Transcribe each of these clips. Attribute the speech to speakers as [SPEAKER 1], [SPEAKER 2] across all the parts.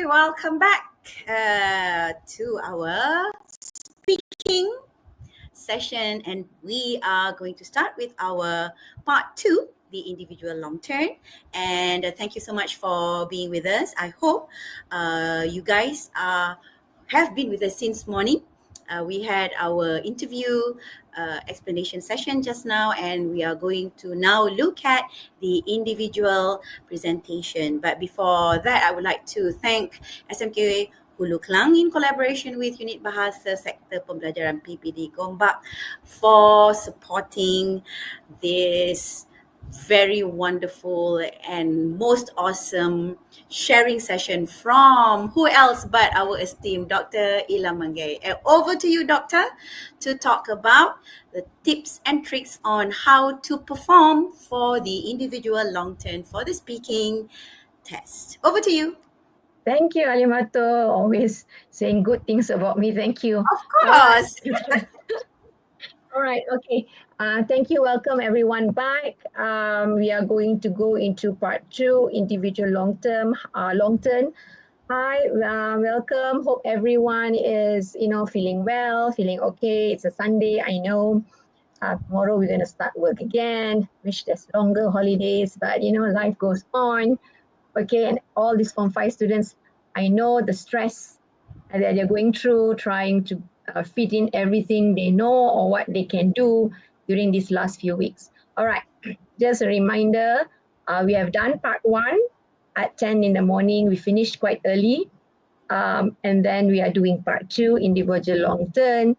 [SPEAKER 1] welcome back to our speaking session, and we are going to start with our part 2, the individual long term. And thank you so much for being with us. I hope you guys have been with us since morning. We had our interview explanation session just now, and we are going to now look at the individual presentation. But before that, I would like to thank SMK Hulu Klang in collaboration with Unit Bahasa Sektor Pembelajaran PPD Gombak for supporting this very wonderful and most awesome sharing session from who else but our esteemed Dr. Ila Mangay. Over to you, Doctor, to talk about the tips and tricks on how to perform for the individual long term for the speaking test. Over to you.
[SPEAKER 2] Thank you, Alimato. Always saying good things about me. Thank you.
[SPEAKER 1] Of course.
[SPEAKER 2] All right. Okay. Thank you. Welcome everyone back. We are going to go into part 2, individual long term. Hi, welcome. Hope everyone is, feeling well, feeling okay. It's a Sunday, I know. Tomorrow we're going to start work again. Wish there's longer holidays, but life goes on. Okay, and all these Form 5 students, I know the stress that they're going through, trying to fit in everything they know or what they can do during these last few weeks. All right, just a reminder, we have done part 1 at 10 in the morning. We finished quite early. And then we are doing part 2, individual long term.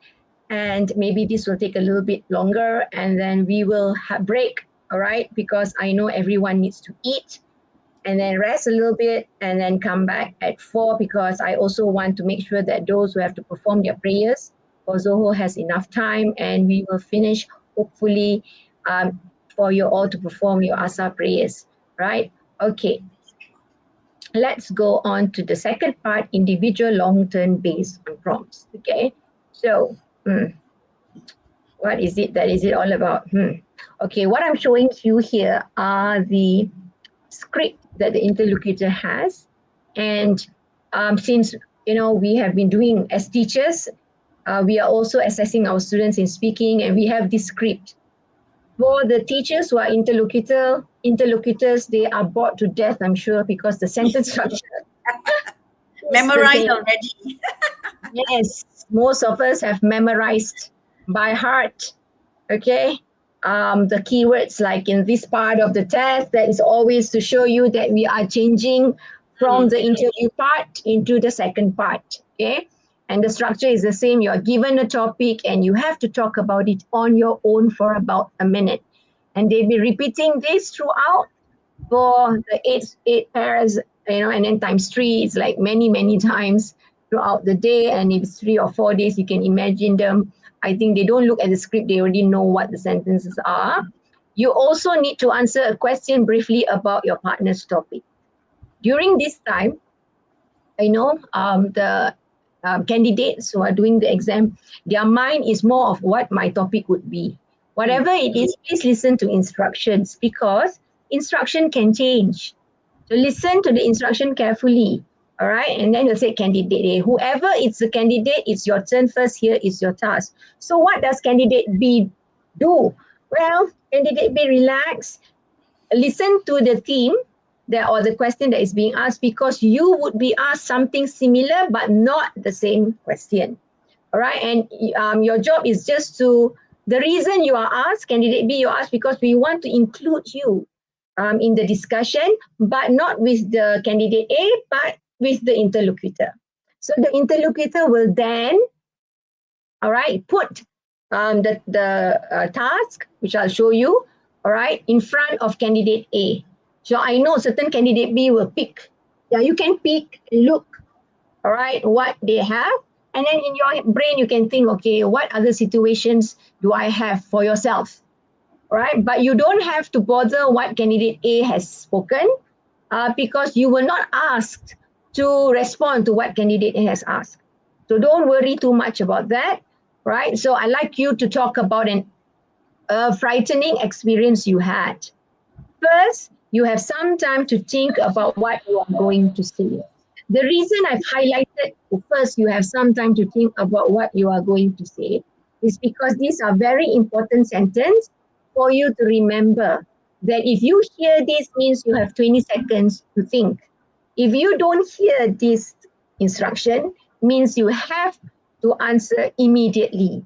[SPEAKER 2] And maybe this will take a little bit longer, and then we will have break, all right? Because I know everyone needs to eat and then rest a little bit and then come back at 4, because I also want to make sure that those who have to perform their prayers for Zoho has enough time, and we will finish hopefully for you all to perform your Asa prayers, right? Okay. Let's go on to the second part, individual long-term based on prompts, okay? So, what is it all about? Okay, what I'm showing you here are the script that the interlocutor has, and since we have been doing as teachers, we are also assessing our students in speaking, and we have this script. For the teachers who are interlocutors, they are bored to death, I'm sure, because the sentence structure
[SPEAKER 1] Memorized already.
[SPEAKER 2] Yes, most of us have memorized by heart. Okay. The keywords like in this part of the test, that is always to show you that we are changing from the interview part into the second part. Okay. And the structure is the same. You are given a topic and you have to talk about it on your own for about a minute. And they'll be repeating this throughout for the eight pairs, and then times 3, it's like many, many times throughout the day. And if it's 3 or 4 days, you can imagine them. I think they don't look at the script, they already know what the sentences are. You also need to answer a question briefly about your partner's topic. During this time, I know the candidates who are doing the exam, their mind is more of what my topic would be. Whatever it is, please listen to instructions, because instruction can change. So listen to the instruction carefully. All right, and then you'll say candidate A. Whoever is the candidate, it's your turn first. Here is your task. So what does candidate B do? Well, candidate B, relax. Listen to the theme or the question that is being asked, because you would be asked something similar but not the same question. All right, and your job is just the reason you are asked, candidate B, you are asked because we want to include you in the discussion, but not with the candidate A, but with the interlocutor. So the interlocutor will then, all right, put the task, which I'll show you, all right, in front of candidate A. So I know certain candidate B will pick. Yeah, you can pick, look, all right, what they have. And then in your brain, you can think, okay, what other situations do I have for yourself? All right, but you don't have to bother what candidate A has spoken because you were not asked to respond to what candidate A has asked. So don't worry too much about that, right? So I'd like you to talk about a frightening experience you had. First, you have some time to think about what you are going to say. The reason I've highlighted first, you have some time to think about what you are going to say, is because these are very important sentences for you to remember. That if you hear this means you have 20 seconds to think. If you don't hear this instruction, means you have to answer immediately.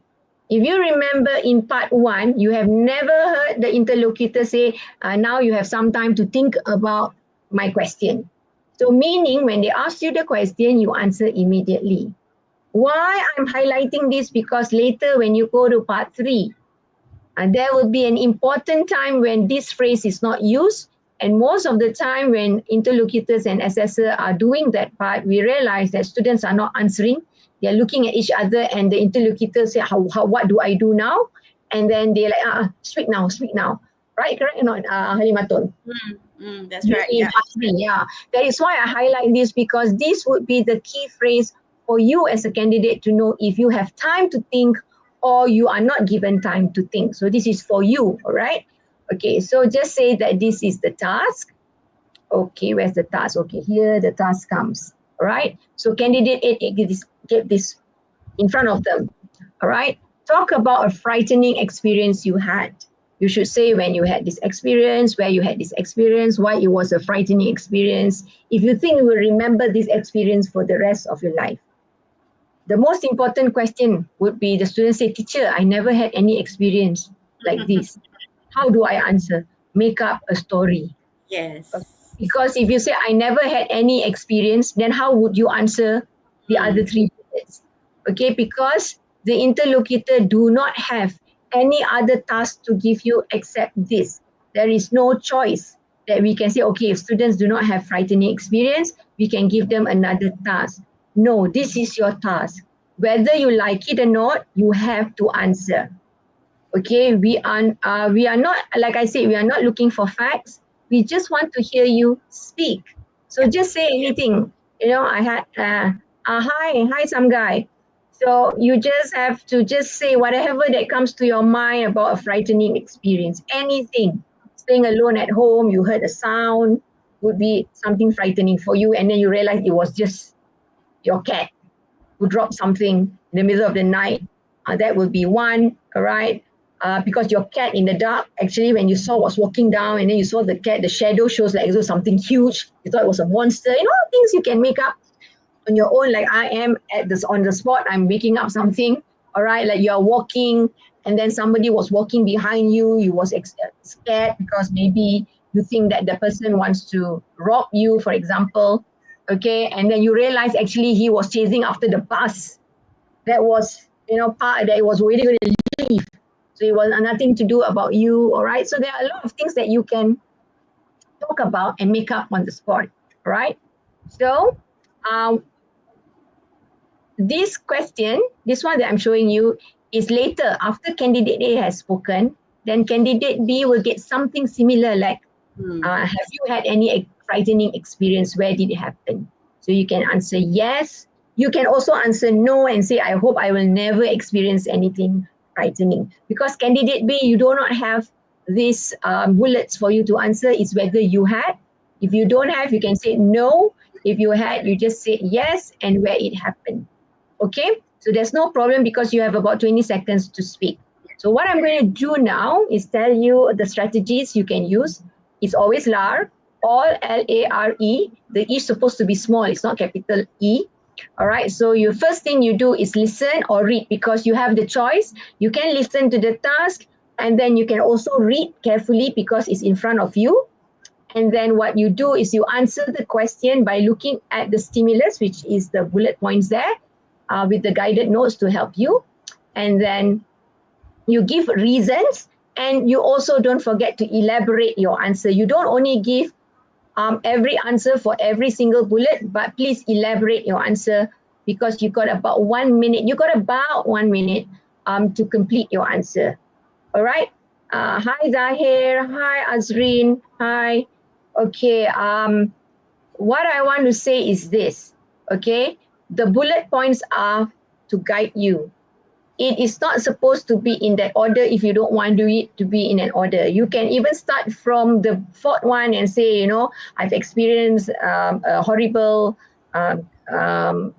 [SPEAKER 2] If you remember in part one, you have never heard the interlocutor say, now you have some time to think about my question. So meaning when they ask you the question, you answer immediately. Why I'm highlighting this? Because later when you go to part three, there will be an important time when this phrase is not used. And most of the time when interlocutors and assessor are doing that part, we realize that students are not answering. They're looking at each other and the interlocutors say, what do I do now? And then they're like, speak now. Right, correct or not, Halimatun?
[SPEAKER 1] That's right. Yeah.
[SPEAKER 2] Yeah. That is why I highlight this, because this would be the key phrase for you as a candidate to know if you have time to think or you are not given time to think. So this is for you, all right? Okay, so just say that this is the task. Okay, where's the task? Okay, here the task comes, all right? So candidate 8, get this in front of them, all right? Talk about a frightening experience you had. You should say when you had this experience, where you had this experience, why it was a frightening experience. If you think you will remember this experience for the rest of your life. The most important question would be the student say, teacher, I never had any experience like this. How do I answer? Make up a story.
[SPEAKER 1] Yes.
[SPEAKER 2] Because if you say, I never had any experience, then how would you answer the other three bullets? Okay, because the interlocutor do not have any other task to give you except this. There is no choice that we can say, okay, if students do not have frightening experience, we can give them another task. No, this is your task. Whether you like it or not, you have to answer. Okay, we are not, like I said, we are not looking for facts. We just want to hear you speak. So
[SPEAKER 1] Yeah.
[SPEAKER 2] just say anything. I had hi some guy. So you just have to just say whatever that comes to your mind about a frightening experience. Anything. Staying alone at home, you heard a sound, would be something frightening for you, and then you realize it was just your cat who dropped something in the middle of the night. That will be one, all right? Because your cat in the dark, actually, when you saw was walking down and then you saw the cat, the shadow shows like it was something huge. You thought it was a monster. Things you can make up on your own. Like I am on the spot, I'm making up something, all right? Like you're walking and then somebody was walking behind you. You was scared because maybe you think that the person wants to rob you, for example. Okay, and then you realize actually he was chasing after the bus that was, part that was already going to leave. So it was nothing to do about you, all right? So there are a lot of things that you can talk about and make up on the spot, all right? So this question, this one that I'm showing you, is later after candidate A has spoken, then candidate B will get something similar like, have you had any frightening experience? Where did it happen? So you can answer yes. You can also answer no and say, I hope I will never experience anything frightening. Because candidate B, you do not have these bullets for you to answer. It's whether you had. If you don't have, you can say no. If you had, you just say yes and where it happened. Okay? So there's no problem because you have about 20 seconds to speak. So what I'm going to do now is tell you the strategies you can use. It's always LAR, all L-A-R-E. The E is supposed to be small. It's not capital E. All right. So your first thing you do is listen or read because you have the choice. You can listen to the task and then you can also read carefully because it's in front of you. And then what you do is you answer the question by looking at the stimulus, which is the bullet points there, with the guided notes to help you. And then you give reasons, and you also don't forget to elaborate your answer. You don't only give every answer for every single bullet, but please elaborate your answer because you got about 1 minute. You got about 1 minute to complete your answer. All right. Hi Zahir. Hi Azreen. Hi. Okay. What I want to say is this. Okay. The bullet points are to guide you. It is not supposed to be in that order if you don't want it to be in an order. You can even start from the fourth one and say, I've experienced a horrible um, um,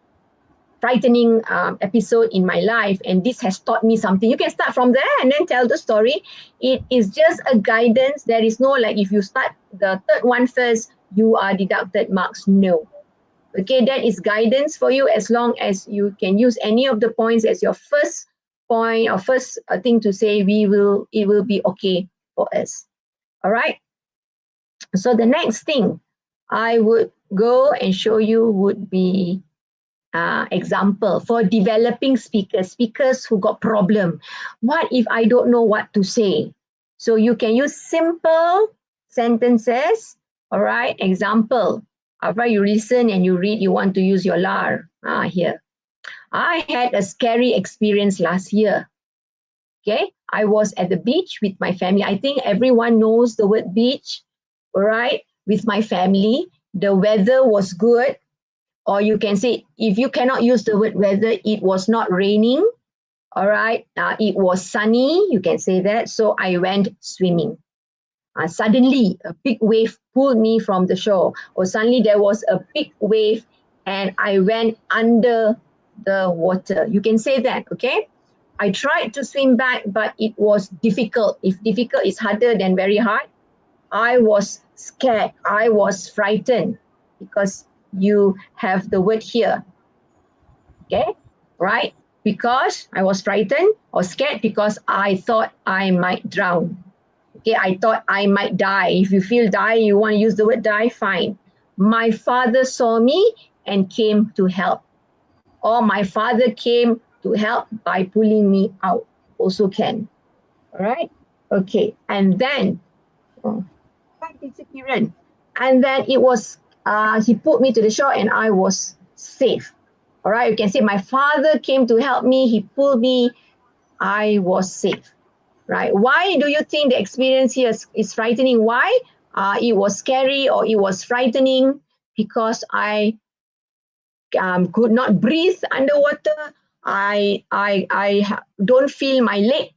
[SPEAKER 2] frightening episode in my life, and this has taught me something. You can start from there and then tell the story. It is just a guidance. There is no like if you start the third one first, you are deducted marks. No. Okay, that is guidance for you as long as you can use any of the points as your first point or first thing to say. It will be okay for us. All right. So the next thing I would go and show you would be example for developing speakers who got problem. What if I don't know what to say? So you can use simple sentences. All right. Example. After you listen and you read, you want to use your LAR. Here. I had a scary experience last year. Okay. I was at the beach with my family. I think everyone knows the word beach. All right. With my family. The weather was good. Or you can say, if you cannot use the word weather, it was not raining. All right. It was sunny. You can say that. So I went swimming. Suddenly, a big wave pulled me from the shore. Or suddenly there was a big wave and I went under the water. You can say that. Okay. I tried to swim back, but it was difficult. If difficult is harder than very hard, I was scared. I was frightened because you have the word here. Okay, right? Because I was frightened or scared because I thought I might drown. Okay, I thought I might die. If you feel die, you want to use the word die, fine. My father saw me and came to help. Or my father came to help by pulling me out. Also can. All right? Okay, and then hi, Teacher Kiran. And then he put me to the shore and I was safe. All right, you can say my father came to help me. He pulled me. I was safe. Right? Why do you think the experience here is frightening? Why? It was scary or it was frightening because I could not breathe underwater. I don't feel my leg,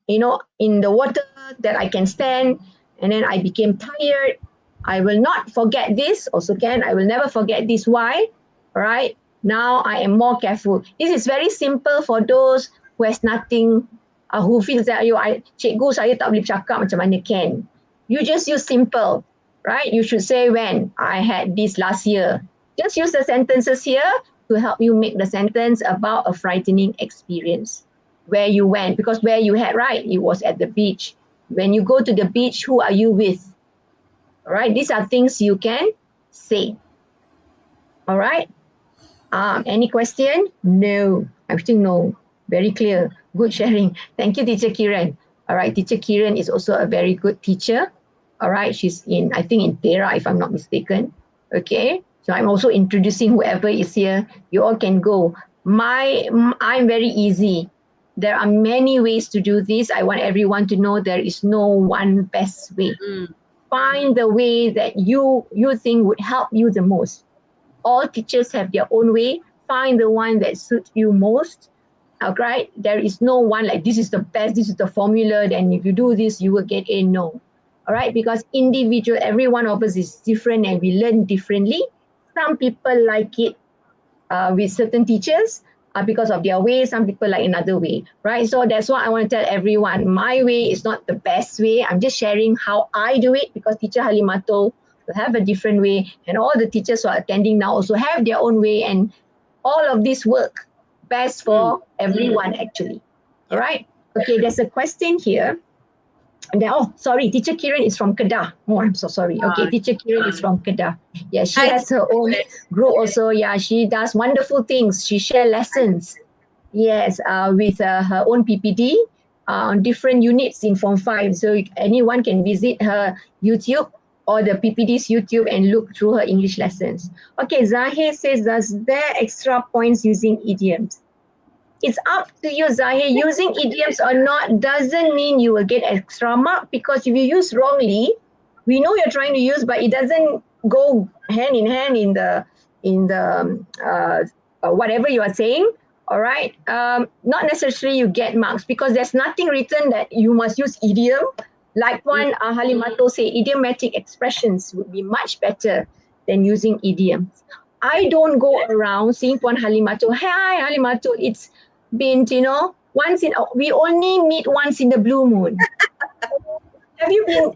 [SPEAKER 2] in the water that I can stand. And then I became tired. I will not forget this. Also can, I will never forget this. Why? All right. Now I am more careful. This is very simple for those who has nothing, who feels that, cikgu saya tak boleh cakap macam mana can. You just use simple, right? You should say when I had this last year. Just use the sentences here to help you make the sentence about a frightening experience. Where you went, because where you had, right, it was at the beach. When you go to the beach, who are you with? All right, these are things you can say. All right. Any question? No, I think no. Very clear. Good sharing. Thank you, Teacher Kiran. All right, Teacher Kiran is also a very good teacher. All right, she's in, I think in Tera, if I'm not mistaken. Okay, so I'm also introducing whoever is here. You all can go. I'm very easy. There are many ways to do this. I want everyone to know there is no one best way. Find the way that you think would help you the most. All teachers have their own way. Find the one that suits you most. Right? There is no one like this is the best, this is the formula, then if you do this, you will get a no. All right, because individual, every one of us is different and we learn differently. Some people like it with certain teachers because of their way. Some people like another way, right? So that's what I want to tell everyone. My way is not the best way. I'm just sharing how I do it because Teacher Halimato will have a different way, and all the teachers who are attending now also have their own way, and all of this work best for everyone actually. All right. Okay, there's a question here. And then, oh, sorry, Teacher Kiran is from Kedah. Oh, I'm so sorry. Okay, Teacher Kiran is from Kedah. Yeah, she has her own group also. Yeah, she does wonderful things. She shares lessons. Yes, with her own PPD on different units in Form 5. So anyone can visit her YouTube or the PPD's YouTube and look through her English lessons. Okay, Zahir says, does there extra points using idioms? It's up to you, Zahir. Using idioms or not doesn't mean you will get extra mark, because if you use wrongly, we know you're trying to use, but it doesn't go hand in hand in the whatever you are saying. All right. Not necessarily you get marks, because there's nothing written that you must use idiom. Like one Halimato say, idiomatic expressions would be much better than using idioms. I don't go around seeing Puan Halimatul. Hi, Halimatul. It's been, we only meet once in the blue moon. Have you been,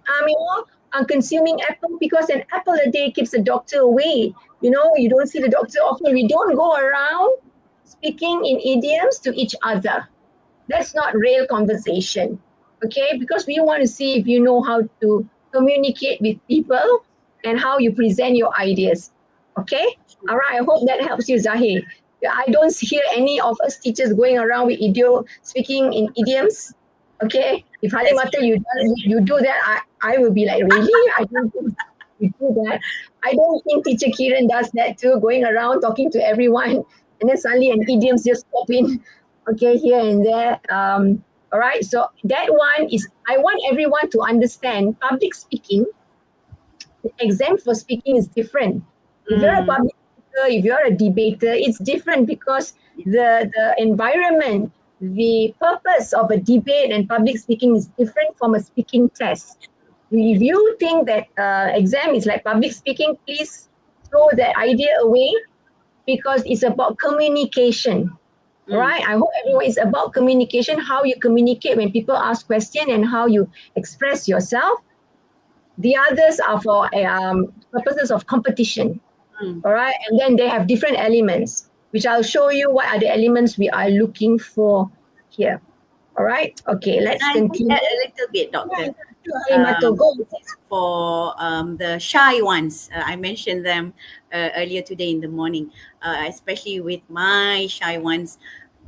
[SPEAKER 2] consuming apple? Because an apple a day keeps the doctor away. You don't see the doctor often. We don't go around speaking in idioms to each other. That's not real conversation. Okay, because we want to see if you know how to communicate with people and how you present your ideas. Okay, all right. I hope that helps you, Zahir. I don't hear any of us teachers going around with speaking in idioms. Okay, if
[SPEAKER 1] That's
[SPEAKER 2] Halimata,
[SPEAKER 1] true.
[SPEAKER 2] you do that, I will be like, really? I don't think you do that. I don't think teacher Kiran does that too, going around talking to everyone, and then suddenly an idioms just pop in, okay, here and there. All right, so that one is, I want everyone to understand public speaking. The exam for speaking is different. If you're a
[SPEAKER 1] Mm.
[SPEAKER 2] public speaker, if you're a debater, it's different because the environment, the purpose of a debate and public speaking is different from a speaking test. If you think that exam is like public speaking, please throw that idea away because it's about communication.
[SPEAKER 1] Mm.
[SPEAKER 2] Right? I hope everyone is about communication, how you communicate when people ask questions and how you express yourself. The others are for purposes of competition.
[SPEAKER 1] Mm.
[SPEAKER 2] All right. And then they have different elements, which I'll show you what are the elements we are looking for here. All right. Okay.
[SPEAKER 1] Can
[SPEAKER 2] Let's
[SPEAKER 1] I just
[SPEAKER 2] continue.
[SPEAKER 1] add a little bit,
[SPEAKER 2] Yeah,
[SPEAKER 1] Doctor?
[SPEAKER 2] sure, Halimato, go.
[SPEAKER 1] This is for the shy ones. I mentioned them earlier today in the morning, especially with my shy ones,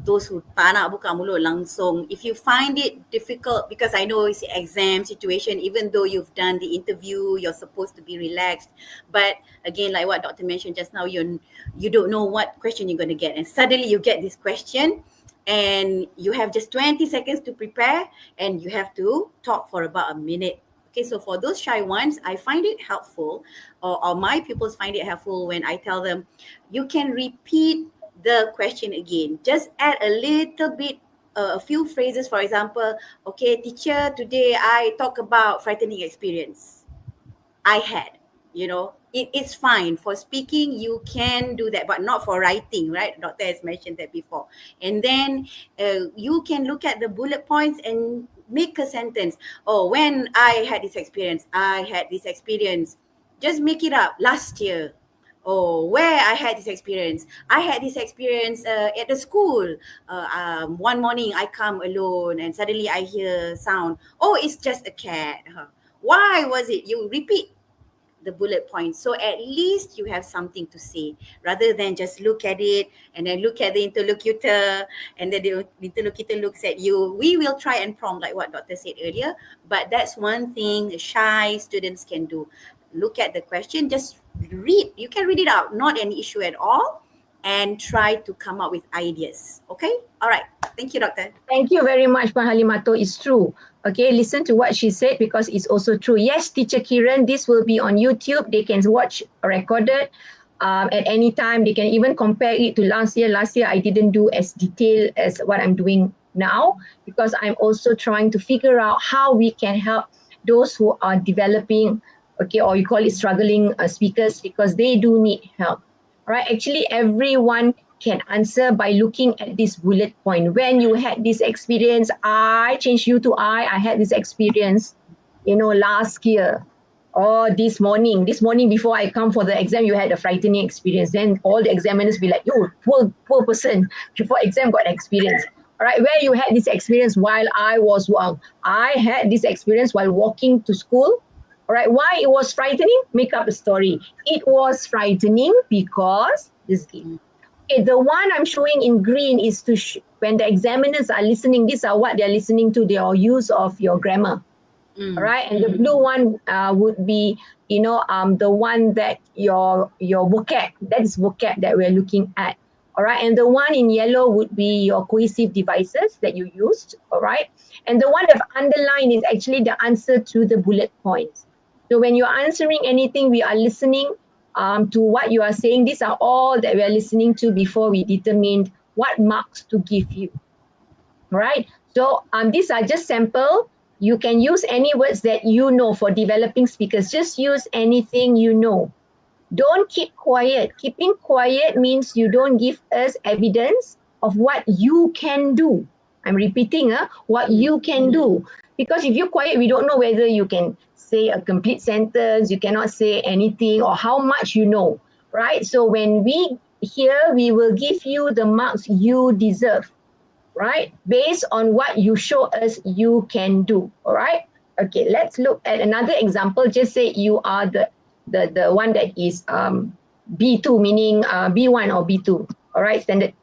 [SPEAKER 1] those who tak nak buka mulut langsung. If you find it difficult, because I know it's an exam situation, even though you've done the interview, you're supposed to be relaxed. But again, like what Doctor mentioned just now, you don't know what question you're going to get. And suddenly you get this question and you have just 20 seconds to prepare and you have to talk for about a minute. Okay, so for those shy ones, I find it helpful, or my pupils find it helpful when I tell them, you can repeat the question again. Just add a little bit, a few phrases. For example, okay, teacher, today I talk about frightening experience I had. It's fine for speaking. You can do that, but not for writing, right? Doctor has mentioned that before. And then you can look at the bullet points and make a sentence. Oh, when I had this experience, I had this experience. Just make it up. Last year. Oh, where I had this experience. I had this experience at the school. One morning I come alone and suddenly I hear sound. Oh, it's just a cat. Why was it? You repeat the bullet points. So at least you have something to say rather than just look at it and then look at the interlocutor and then the interlocutor looks at you. We will try and prompt like what Doctor said earlier, but that's one thing shy students can do. Look at the question, just read. You can read it out, not an issue at all, and try to come up with ideas. Okay? All right. Thank you, Doctor.
[SPEAKER 2] Thank you very much, Puan Halimato. It's true. Okay, listen to what she said because it's also true. Yes, Teacher Kiran, this will be on YouTube. They can watch recorded at any time. They can even compare it to last year. Last year, I didn't do as detailed as what I'm doing now because I'm also trying to figure out how we can help those who are developing, okay, or you call it struggling speakers because they do need help. Right? Actually, everyone can answer by looking at this bullet point. When you had this experience, I changed you to I had this experience, last year or this morning. This morning before I come for the exam, you had a frightening experience. Then all the examiners be like, yo, poor person, before exam got experience. All right, where you had this experience while I was young. I had this experience while walking to school. All right, why it was frightening? Make up a story. It was frightening because this game. Okay, the one I'm showing in green is when the examiners are listening, these are what they're listening to, their use of your grammar. All
[SPEAKER 1] Mm.
[SPEAKER 2] right, and the blue one would be, the one that your vocab, that is vocab that we're looking at. All right, and the one in yellow would be your cohesive devices that you used. All right, and the one that underlined is actually the answer to the bullet points. So when you're answering anything, we are listening to what you are saying. These are all that we are listening to before we determined what marks to give you. Right? So these are just sample. You can use any words that you know for developing speakers. Just use anything you know. Don't keep quiet. Keeping quiet means you don't give us evidence of what you can do. I'm repeating what you can do. Because if you're quiet, we don't know whether you can say a complete sentence, you cannot say anything, or how much you know, right? So when we here, we will give you the marks you deserve, right? Based on what you show us you can do, all right? Okay, let's look at another example. Just say you are the one that is B2, meaning B1 or B2, all right? Standard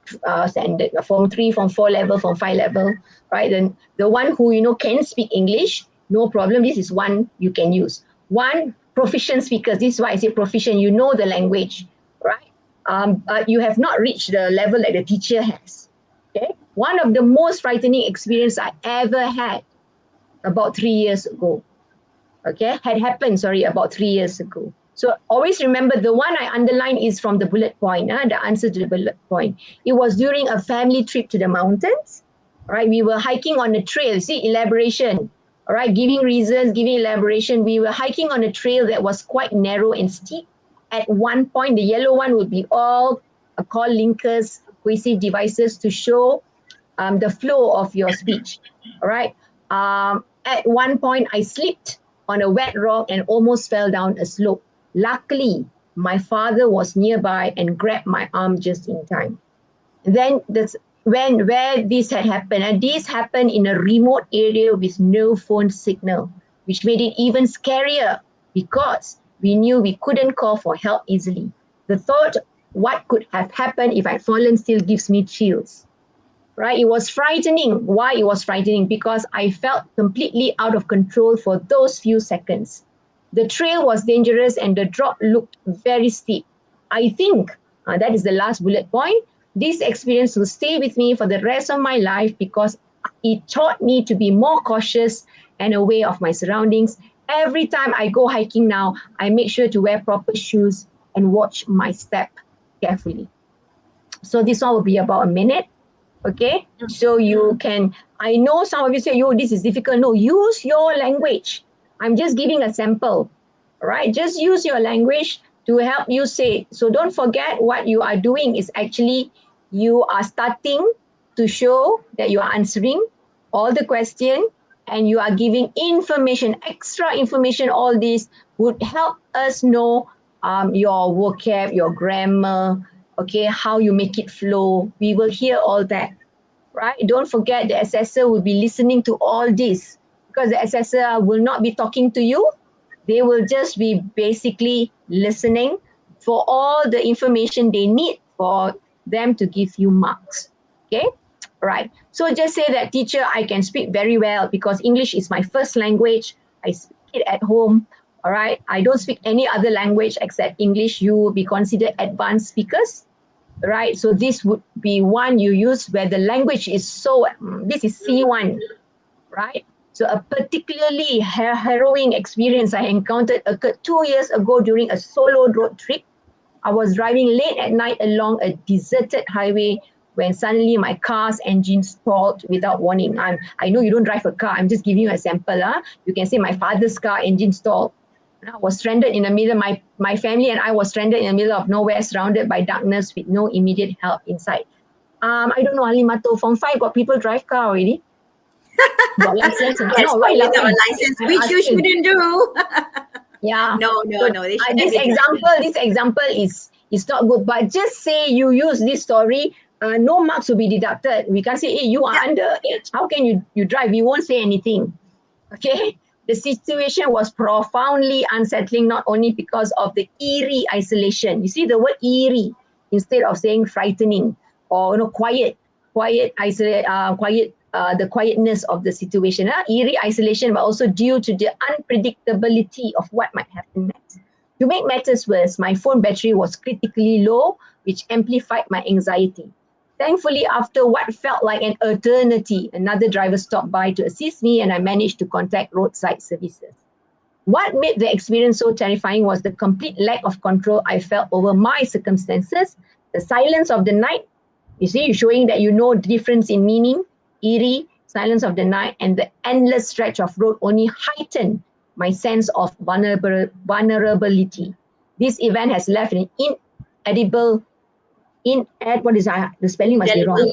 [SPEAKER 2] form 3, form 4 level, form 5 level, right? Then the one who, can speak English, no problem. This is one you can use. One, proficient speakers. This is why I say proficient. You know the language, right? But you have not reached the level that the teacher has. Okay, one of the most frightening experience I ever had about 3 years ago. Okay, had happened, about 3 years ago. So always remember the one I underline is from the bullet point, the answer to the bullet point. It was during a family trip to the mountains. All right, we were hiking on a trail. See, elaboration. All right, giving reasons, giving elaboration. We were hiking on a trail that was quite narrow and steep. At one point, the yellow one would be all call linkers, cohesive devices to show the flow of your speech. All right. At one point, I slipped on a wet rock and almost fell down a slope. Luckily, my father was nearby and grabbed my arm just in time. And then where this had happened, and this happened in a remote area with no phone signal, which made it even scarier because we knew we couldn't call for help easily. The thought what could have happened if I'd fallen still gives me chills. Right? It was frightening. Why it was frightening? Because I felt completely out of control for those few seconds. The trail was dangerous and the drop looked very steep. I think that is the last bullet point. This experience will stay with me for the rest of my life because it taught me to be more cautious and aware of my surroundings. Every time I go hiking now, I make sure to wear proper shoes and watch my step carefully. So this one will be about a minute. Okay, so you can, I know some of you say, this is difficult. No, use your language. I'm just giving a sample, right? Just use your language to help you say. So don't forget what you are doing is actually you are starting to show that you are answering all the question and you are giving information, extra information. All this would help us know your vocab, your grammar, okay, how you make it flow. We will hear all that, right? Don't forget the assessor will be listening to all this because the assessor will not be talking to you. They will just be basically listening for all the information they need for them to give you marks. Okay, right. So just say that, teacher, I can speak very well because English is my first language. I speak it at home. All right. I don't speak any other language except English. You will be considered advanced speakers, right? So this would be one you use where the language is so, this is C1, right? So a particularly harrowing experience I encountered occurred 2 years ago during a solo road trip. I was driving late at night along a deserted highway when suddenly my car's engine stalled without warning. I know you don't drive a car. I'm just giving you a sample. You can say my father's car engine stalled. I was stranded in the middle. My family and I was stranded in the middle of nowhere, surrounded by darkness with no immediate help inside. I don't know, Alimato, Form 5 got people drive car already? Got license?
[SPEAKER 1] Yes,
[SPEAKER 2] No,
[SPEAKER 1] but
[SPEAKER 2] why
[SPEAKER 1] without a
[SPEAKER 2] laughing?
[SPEAKER 1] license,
[SPEAKER 2] I'm
[SPEAKER 1] which you
[SPEAKER 2] asking.
[SPEAKER 1] shouldn't do.
[SPEAKER 2] Yeah.
[SPEAKER 1] No,
[SPEAKER 2] So
[SPEAKER 1] they should have
[SPEAKER 2] this
[SPEAKER 1] the
[SPEAKER 2] example is not good. But just say you use this story, no marks will be deducted. We can't say, hey, you are underage. How can you drive? We won't say anything. Okay. The situation was profoundly unsettling, not only because of the eerie isolation. You see the word eerie instead of saying frightening or quiet, the quietness of the situation. Eerie isolation, but also due to the unpredictability of what might happen next. To make matters worse, my phone battery was critically low, which amplified my anxiety. Thankfully, after what felt like an eternity, another driver stopped by to assist me and I managed to contact roadside services. What made the experience so terrifying was the complete lack of control I felt over my circumstances, the silence of the night. You see, you're showing that you know the difference in meaning, eerie, silence of the night, and the endless stretch of road only heightened my sense of vulnerability. This event has left an inedible, what is that? The spelling must be wrong.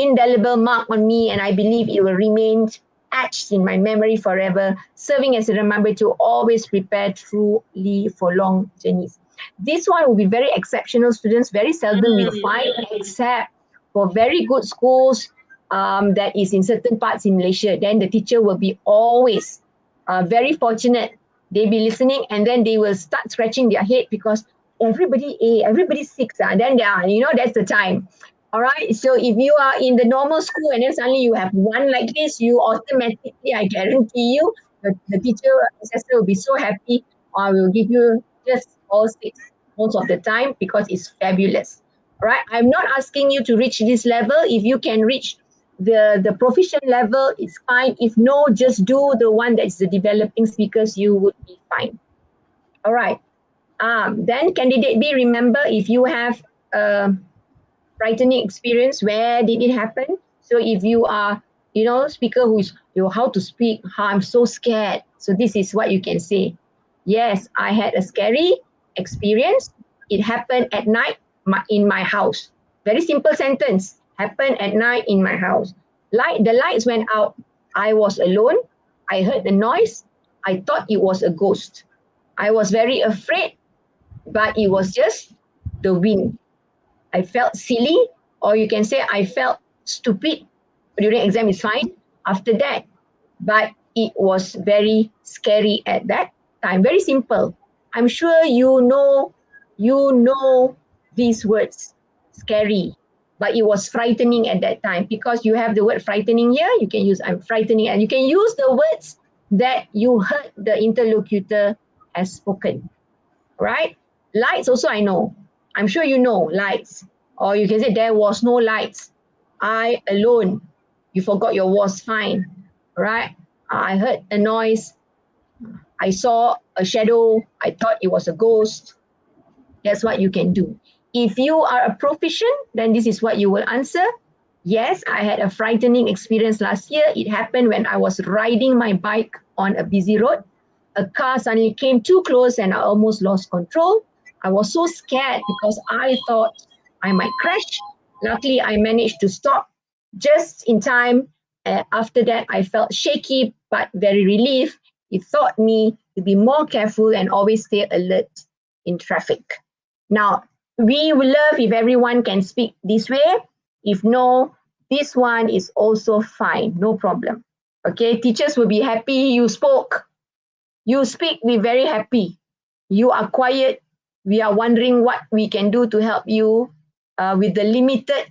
[SPEAKER 2] Indelible mark on me, and I believe it will remain etched in my memory forever, serving as a reminder to always prepare truly for long journeys. This one will be very exceptional students, very seldom we find, except for very good schools that is in certain parts in Malaysia. Then the teacher will be always very fortunate. They be listening, and then they will start scratching their head because everybody's sick. Then that's the time. All right. So if you are in the normal school and then suddenly you have one like this, you automatically, I guarantee you, the teacher assessor will be so happy. I will give you just all six most of the time because it's fabulous. All right. I'm not asking you to reach this level. If you can reach the proficient level, it's fine. If no, just do the one that's the developing speakers, you would be fine. All right. Then candidate B, remember if you have frightening experience, where did it happen? So if you are, speaker who's, how to speak, how I'm so scared. So this is what you can say. Yes, I had a scary experience. It happened at night in my house. Very simple sentence. Happened at night in my house. The lights went out. I was alone. I heard the noise. I thought it was a ghost. I was very afraid, but it was just the wind. I felt silly, or you can say I felt stupid during exam is fine after that. But it was very scary at that time. Very simple. I'm sure you know these words, scary, but it was frightening at that time because you have the word frightening here. You can use I'm frightening, and you can use the words that you heard the interlocutor has spoken. Right? Lights also I know. I'm sure you know lights. Or you can say there was no lights. I alone. You forgot your was fine. Right? I heard a noise. I saw a shadow. I thought it was a ghost. That's what you can do. If you are a proficient, then this is what you will answer. Yes, I had a frightening experience last year. It happened when I was riding my bike on a busy road. A car suddenly came too close and I almost lost control. I was so scared because I thought I might crash. Luckily, I managed to stop just in time. After that, I felt shaky but very relieved. It taught me to be more careful and always stay alert in traffic. Now, we will love if everyone can speak this way. If no, this one is also fine, no problem. Okay, teachers will be happy you spoke. You speak, we're very happy. You are quiet. We are wondering what we can do to help you with the limited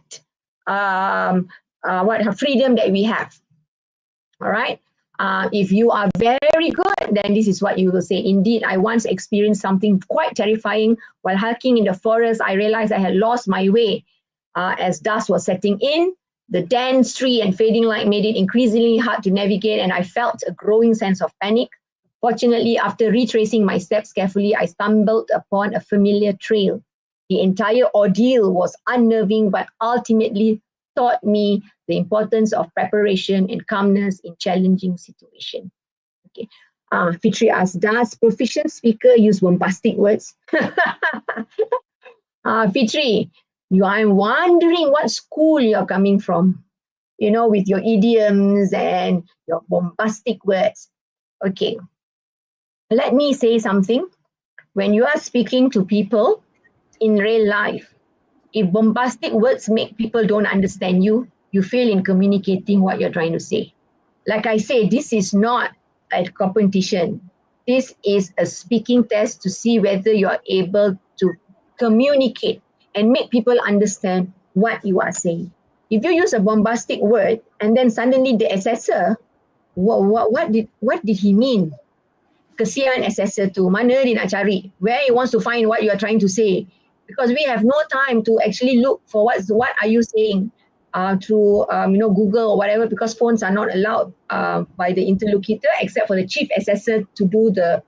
[SPEAKER 2] freedom that we have. All right. If you are very good, then this is what you will say. Indeed, I once experienced something quite terrifying while hiking in the forest. I realized I had lost my way as dusk was setting in. The dense tree and fading light made it increasingly hard to navigate, and I felt a growing sense of panic. Fortunately, after retracing my steps carefully, I stumbled upon a familiar trail. The entire ordeal was unnerving, but ultimately taught me the importance of preparation and calmness in challenging situations. Okay. Fitri asks, does proficient speaker use bombastic words? Fitri, I'm wondering what school you're coming from, with your idioms and your bombastic words. Okay. Let me say something. When you are speaking to people in real life, if bombastic words make people don't understand you, you fail in communicating what you're trying to say. Like I say, this is not a competition. This is a speaking test to see whether you're able to communicate and make people understand what you are saying. If you use a bombastic word and then suddenly the assessor, what did he mean? Kesian assessor tu, mana dia nak cari, where he wants to find what you are trying to say, because we have no time to actually look for what are you saying through Google or whatever, because phones are not allowed by the interlocutor except for the chief assessor to do the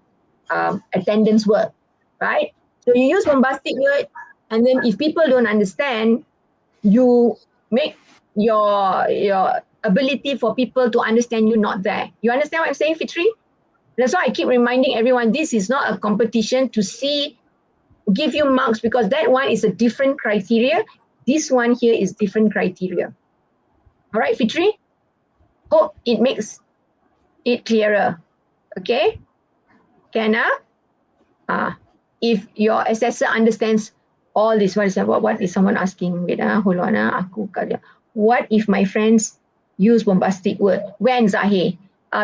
[SPEAKER 2] attendance work, right? So you use bombastic word, and then if people don't understand, you make your ability for people to understand you not there. You understand what I'm saying, Fitri? That's why I keep reminding everyone, this is not a competition to see give you marks because that one is a different criteria. This one here is different criteria. All right, Fitri? Hope it makes it clearer. Okay? Can if your assessor understands all this, what is someone asking? Wait, hold on, aku kaya. What if my friends use bombastic word? When Zahir?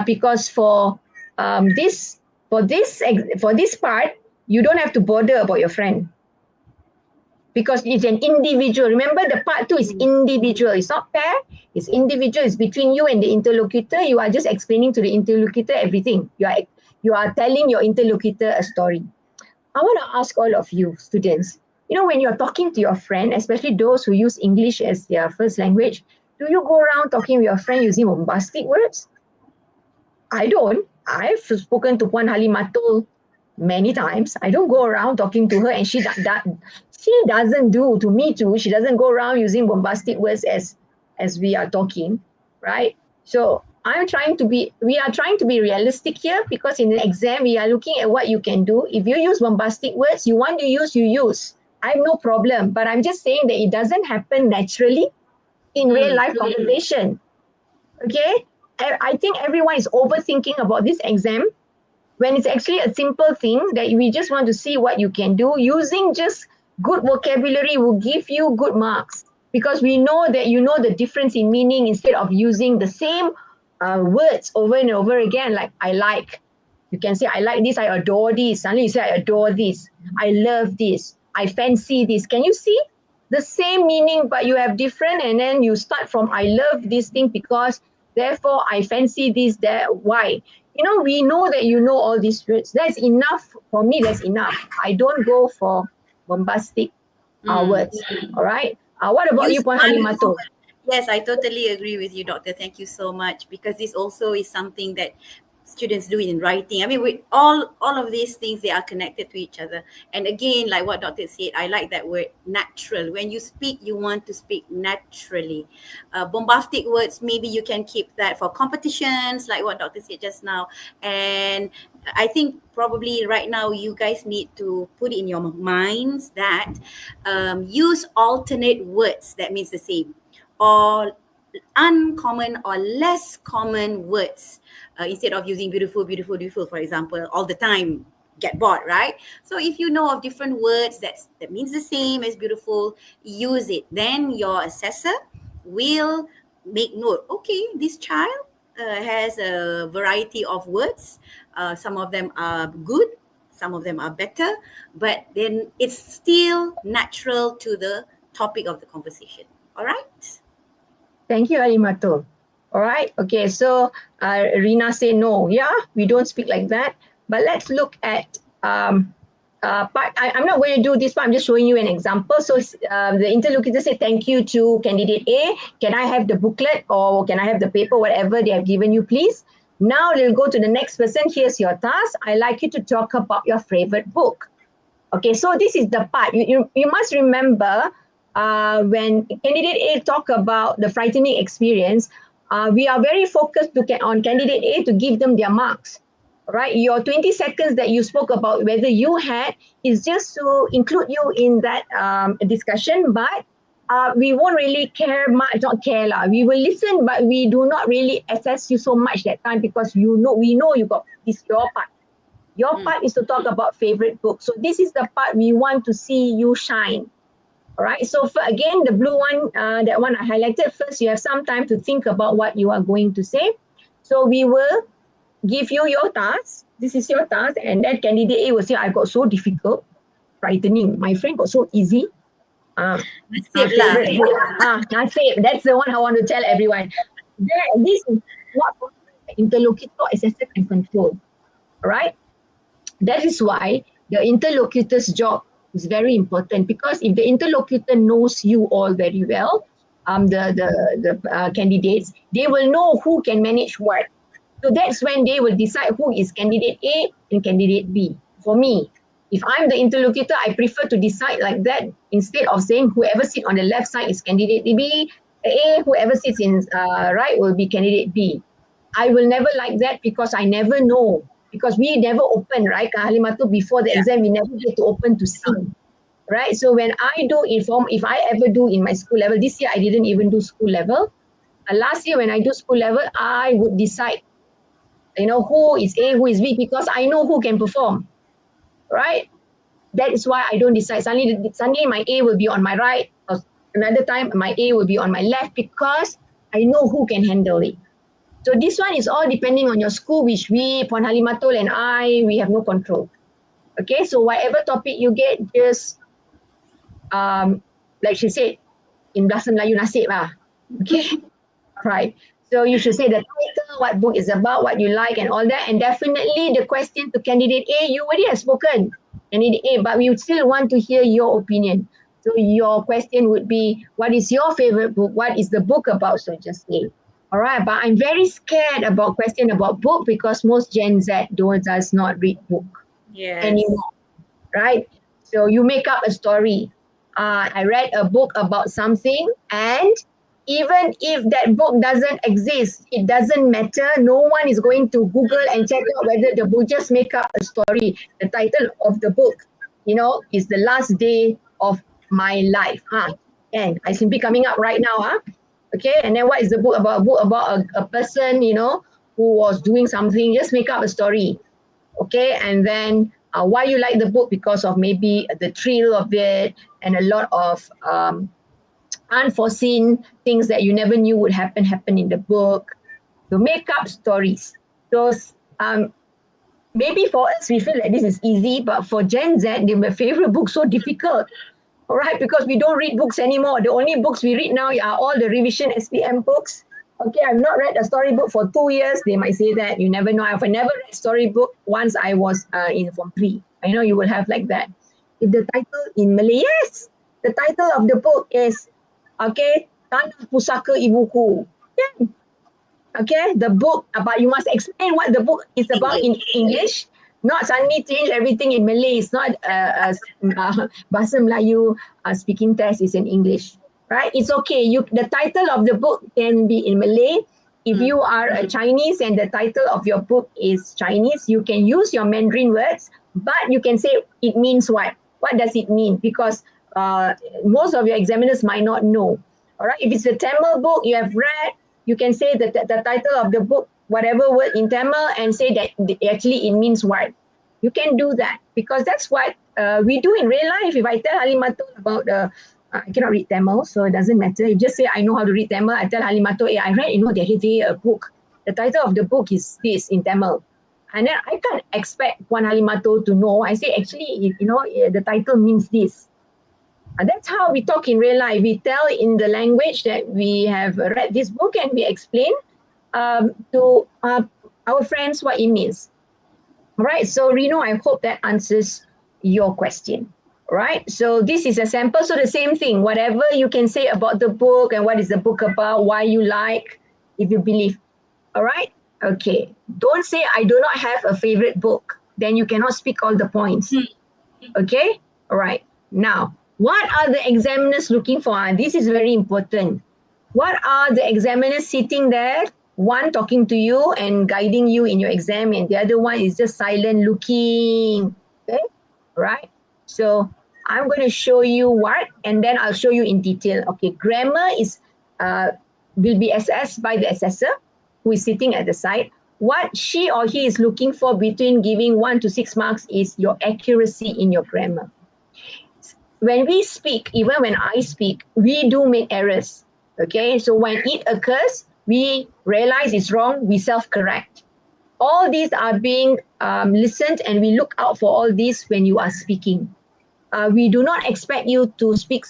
[SPEAKER 2] Because for this part, you don't have to bother about your friend because it's an individual. Remember, the part 2 is individual. It's not pair. It's individual. It's between you and the interlocutor. You are just explaining to the interlocutor everything. You are telling your interlocutor a story. I want to ask all of you students, when you're talking to your friend, especially those who use English as their first language, do you go around talking with your friend using bombastic words? I don't. I've spoken to Puan Halimatul many times. I don't go around talking to her, and she doesn't do to me too. She doesn't go around using bombastic words as we are talking, right? So we are trying to be realistic here because in the exam, we are looking at what you can do. If you use bombastic words, you want to use, you use. I have no problem, but I'm just saying that it doesn't happen naturally in real life conversation. Okay? I think everyone is overthinking about this exam when it's actually a simple thing that we just want to see what you can do. Using just good vocabulary will give you good marks because we know that you know the difference in meaning instead of using the same words over and over again. Like I like, you can say I like this, I adore this. Suddenly you say I adore this, I love this, I fancy this. Can you see the same meaning but you have different, and then you start from I love this thing because therefore I fancy this, that. Why? We know that you know all these words. That's enough for me. That's enough. I don't go for bombastic words. All right. What about you, Puan Halimatul?
[SPEAKER 1] Yes, I totally agree with you, Doctor. Thank you so much, because this also is something that students do in writing. I mean, with all of these things, they are connected to each other. And again, like what Doctor said, I like that word natural. When you speak, you want to speak naturally. Bombastic words, maybe you can keep that for competitions, like what Doctor said just now. And I think probably right now you guys need to put in your minds that use alternate words that means the same, or uncommon or less common words, instead of using beautiful, beautiful, beautiful, for example, all the time. Get bored, right? So if you know of different words that means the same as beautiful, use it. Then your assessor will make note. Okay, this child has a variety of words. Some of them are good, some of them are better, but then it's still natural to the topic of the conversation. All right.
[SPEAKER 2] Thank you, Halimatul. All right. Okay. So Rina said no. Yeah, we don't speak like that. But let's look at part. I'm not going to do this part. I'm just showing you an example. So the interlocutor said thank you to candidate A. Can I have the booklet or can I have the paper, whatever they have given you, please? Now we'll go to the next person. Here's your task. I'd like you to talk about your favorite book. Okay, so this is the part. You must remember when candidate A talk about the frightening experience, we are very focused on candidate A to give them their marks. Right, your 20 seconds that you spoke about whether you had is just to include you in that discussion, but we won't really care much, not care lah. We will listen, but we do not really assess you so much that time because we know you got this your part. Your part is to talk about favorite book. So this is the part we want to see you shine. All right. So again, the blue one, that one I highlighted first, you have some time to think about what you are going to say. So we will give you your task. This is your task. And then candidate A will say, I got so difficult, frightening. My friend got so easy. Favorite book. That's the one I want to tell everyone. This is what interlocutor assessor can control. All right. That is why the interlocutor's job is very important, because if the interlocutor knows you all very well, the candidates, they will know who can manage what. So that's when they will decide who is candidate A and candidate B. For me, if I'm the interlocutor, I prefer to decide like that instead of saying whoever sits on the left side is candidate B, A, whoever sits in right will be candidate B. I will never like that because I never know because we never open, right? Kak Halimatu, before the
[SPEAKER 1] Yeah.
[SPEAKER 2] exam, we never get to open to see, right? So when I do inform, if I ever do in my school level, this year I didn't even do school level. Last year when I do school level, I would decide, who is A, who is B, because I know who can perform, right? That is why I don't decide. Suddenly my A will be on my right, or another time my A will be on my left, because I know who can handle it. So this one is all depending on your school, which we, Puan Halimatul and I, we have no control. Okay, so whatever topic you get, just like she said, in Bahasa Melayu nasib lah. Okay, right. So you should say the title, what book is about, what you like, and all that. And definitely the question to candidate A, you already have spoken, candidate A, but we would still want to hear your opinion. So your question would be, what is your favorite book? What is the book about? So just say. All right, but I'm very scared about question about book, because most Gen Z does not read book
[SPEAKER 1] Yes.
[SPEAKER 2] anymore, right? So you make up a story. I read a book about something, and even if that book doesn't exist, it doesn't matter. No one is going to Google and check out whether the book, just make up a story. The title of the book, is The Last Day of My Life. And I simply coming up right now. Okay, and then what is the book about? A book about a person, who was doing something. Just make up a story. Okay, and then why you like the book, because of maybe the thrill of it, and a lot of unforeseen things that you never knew would happen in the book. To make up stories. So maybe for us we feel like this is easy, but for Gen Z, their favorite book so difficult. All right, because we don't read books anymore. The only books we read now are all the revision SPM books. Okay, I've not read a storybook for 2 years. They might say that. You never know. I've never read storybook once I was in Form 3. I know you will have like that. If the title in Malay, yes, the title of the book is, okay, Tanah Pusaka Ibuku. Yeah. Okay, the book, but you must explain what the book is about in English. Not suddenly change everything in Malay. It's not Bahasa Melayu speaking test is in English, right? It's okay. The title of the book can be in Malay. If you are a Chinese and the title of your book is Chinese, you can use your Mandarin words, but you can say it means what? What does it mean? Because most of your examiners might not know. All right. If it's a Tamil book you have read, you can say that the title of the book, whatever word in Tamil, and say that actually it means what. You can do that, because that's what we do in real life. If I tell Halimatul about I cannot read Tamil, so it doesn't matter. You just say I know how to read Tamil. I tell Halimatul, hey, I read, the other day a book. The title of the book is this in Tamil. And then I can't expect Puan Halimatul to know. I say, actually, the title means this. And that's how we talk in real life. We tell in the language that we have read this book, and we explain to our friends what it means. All right. So, Reno, I hope that answers your question. All right. So this is a sample. So the same thing, whatever you can say about the book and what is the book about, why you like, if you believe. All right. Okay. Don't say I do not have a favorite book. Then you cannot speak all the points. Okay. All right. Now, what are the examiners looking for? This is very important. What are the examiners sitting there? One talking to you and guiding you in your exam, and the other one is just silent looking. Okay, right? So I'm going to show you what, and then I'll show you in detail. Okay, grammar is will be assessed by the assessor who is sitting at the side. What she or he is looking for between giving 1 to 6 marks is your accuracy in your grammar. When we speak, even when I speak, we do make errors. Okay, so when it occurs, we realize it's wrong, we self-correct. All these are being listened, and we look out for all these when you are speaking. We do not expect you to speak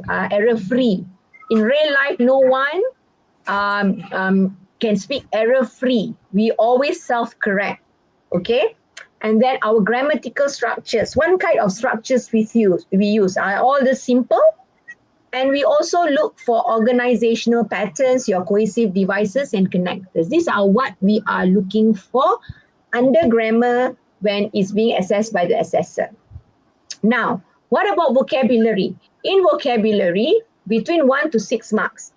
[SPEAKER 2] error-free. In real life, no one can speak error-free. We always self-correct. Okay? And then our grammatical structures. One kind of structures we use are all the simple. And we also look for organizational patterns, your cohesive devices and connectors. These are what we are looking for under grammar when it's being assessed by the assessor. Now, what about vocabulary? In vocabulary, between 1 to 6 marks,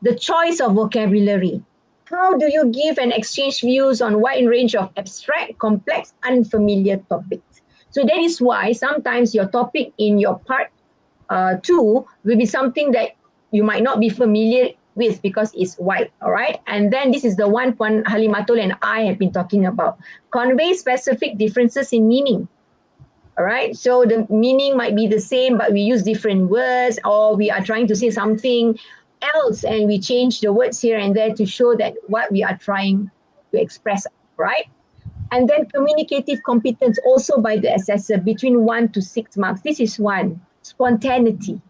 [SPEAKER 2] the choice of vocabulary. How do you give and exchange views on wide range of abstract, complex, unfamiliar topics? So that is why sometimes your topic in your part two will be something that you might not be familiar with because it's wide, all right? And then this is the one Puan Halimatul and I have been talking about. Convey specific differences in meaning. All right, so the meaning might be the same, but we use different words, or we are trying to say something else and we change the words here and there to show that what we are trying to express, right? And then communicative competence also by the assessor between 1 to 6 marks. This is one, spontaneity.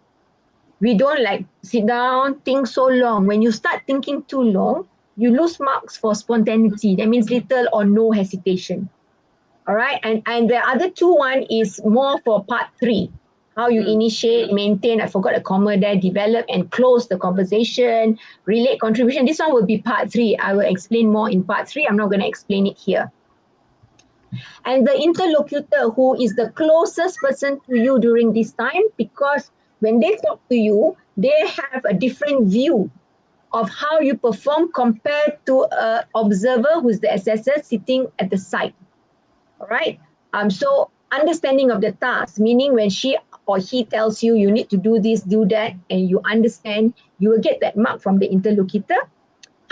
[SPEAKER 2] We don't like sit down, think so long. When you start thinking too long, you lose marks for spontaneity. That means little or no hesitation. All right. And the other two one is more for part three. How you initiate, maintain, I forgot a comma there, develop and close the conversation, relate contribution. This one will be part three. I will explain more in part three. I'm not going to explain it here. And the interlocutor, who is the closest person to you during this time, because when they talk to you, they have a different view of how you perform compared to an observer who's the assessor sitting at the side. All right. So understanding of the task, meaning when she or he tells you you need to do this, do that, and you understand, you will get that mark from the interlocutor.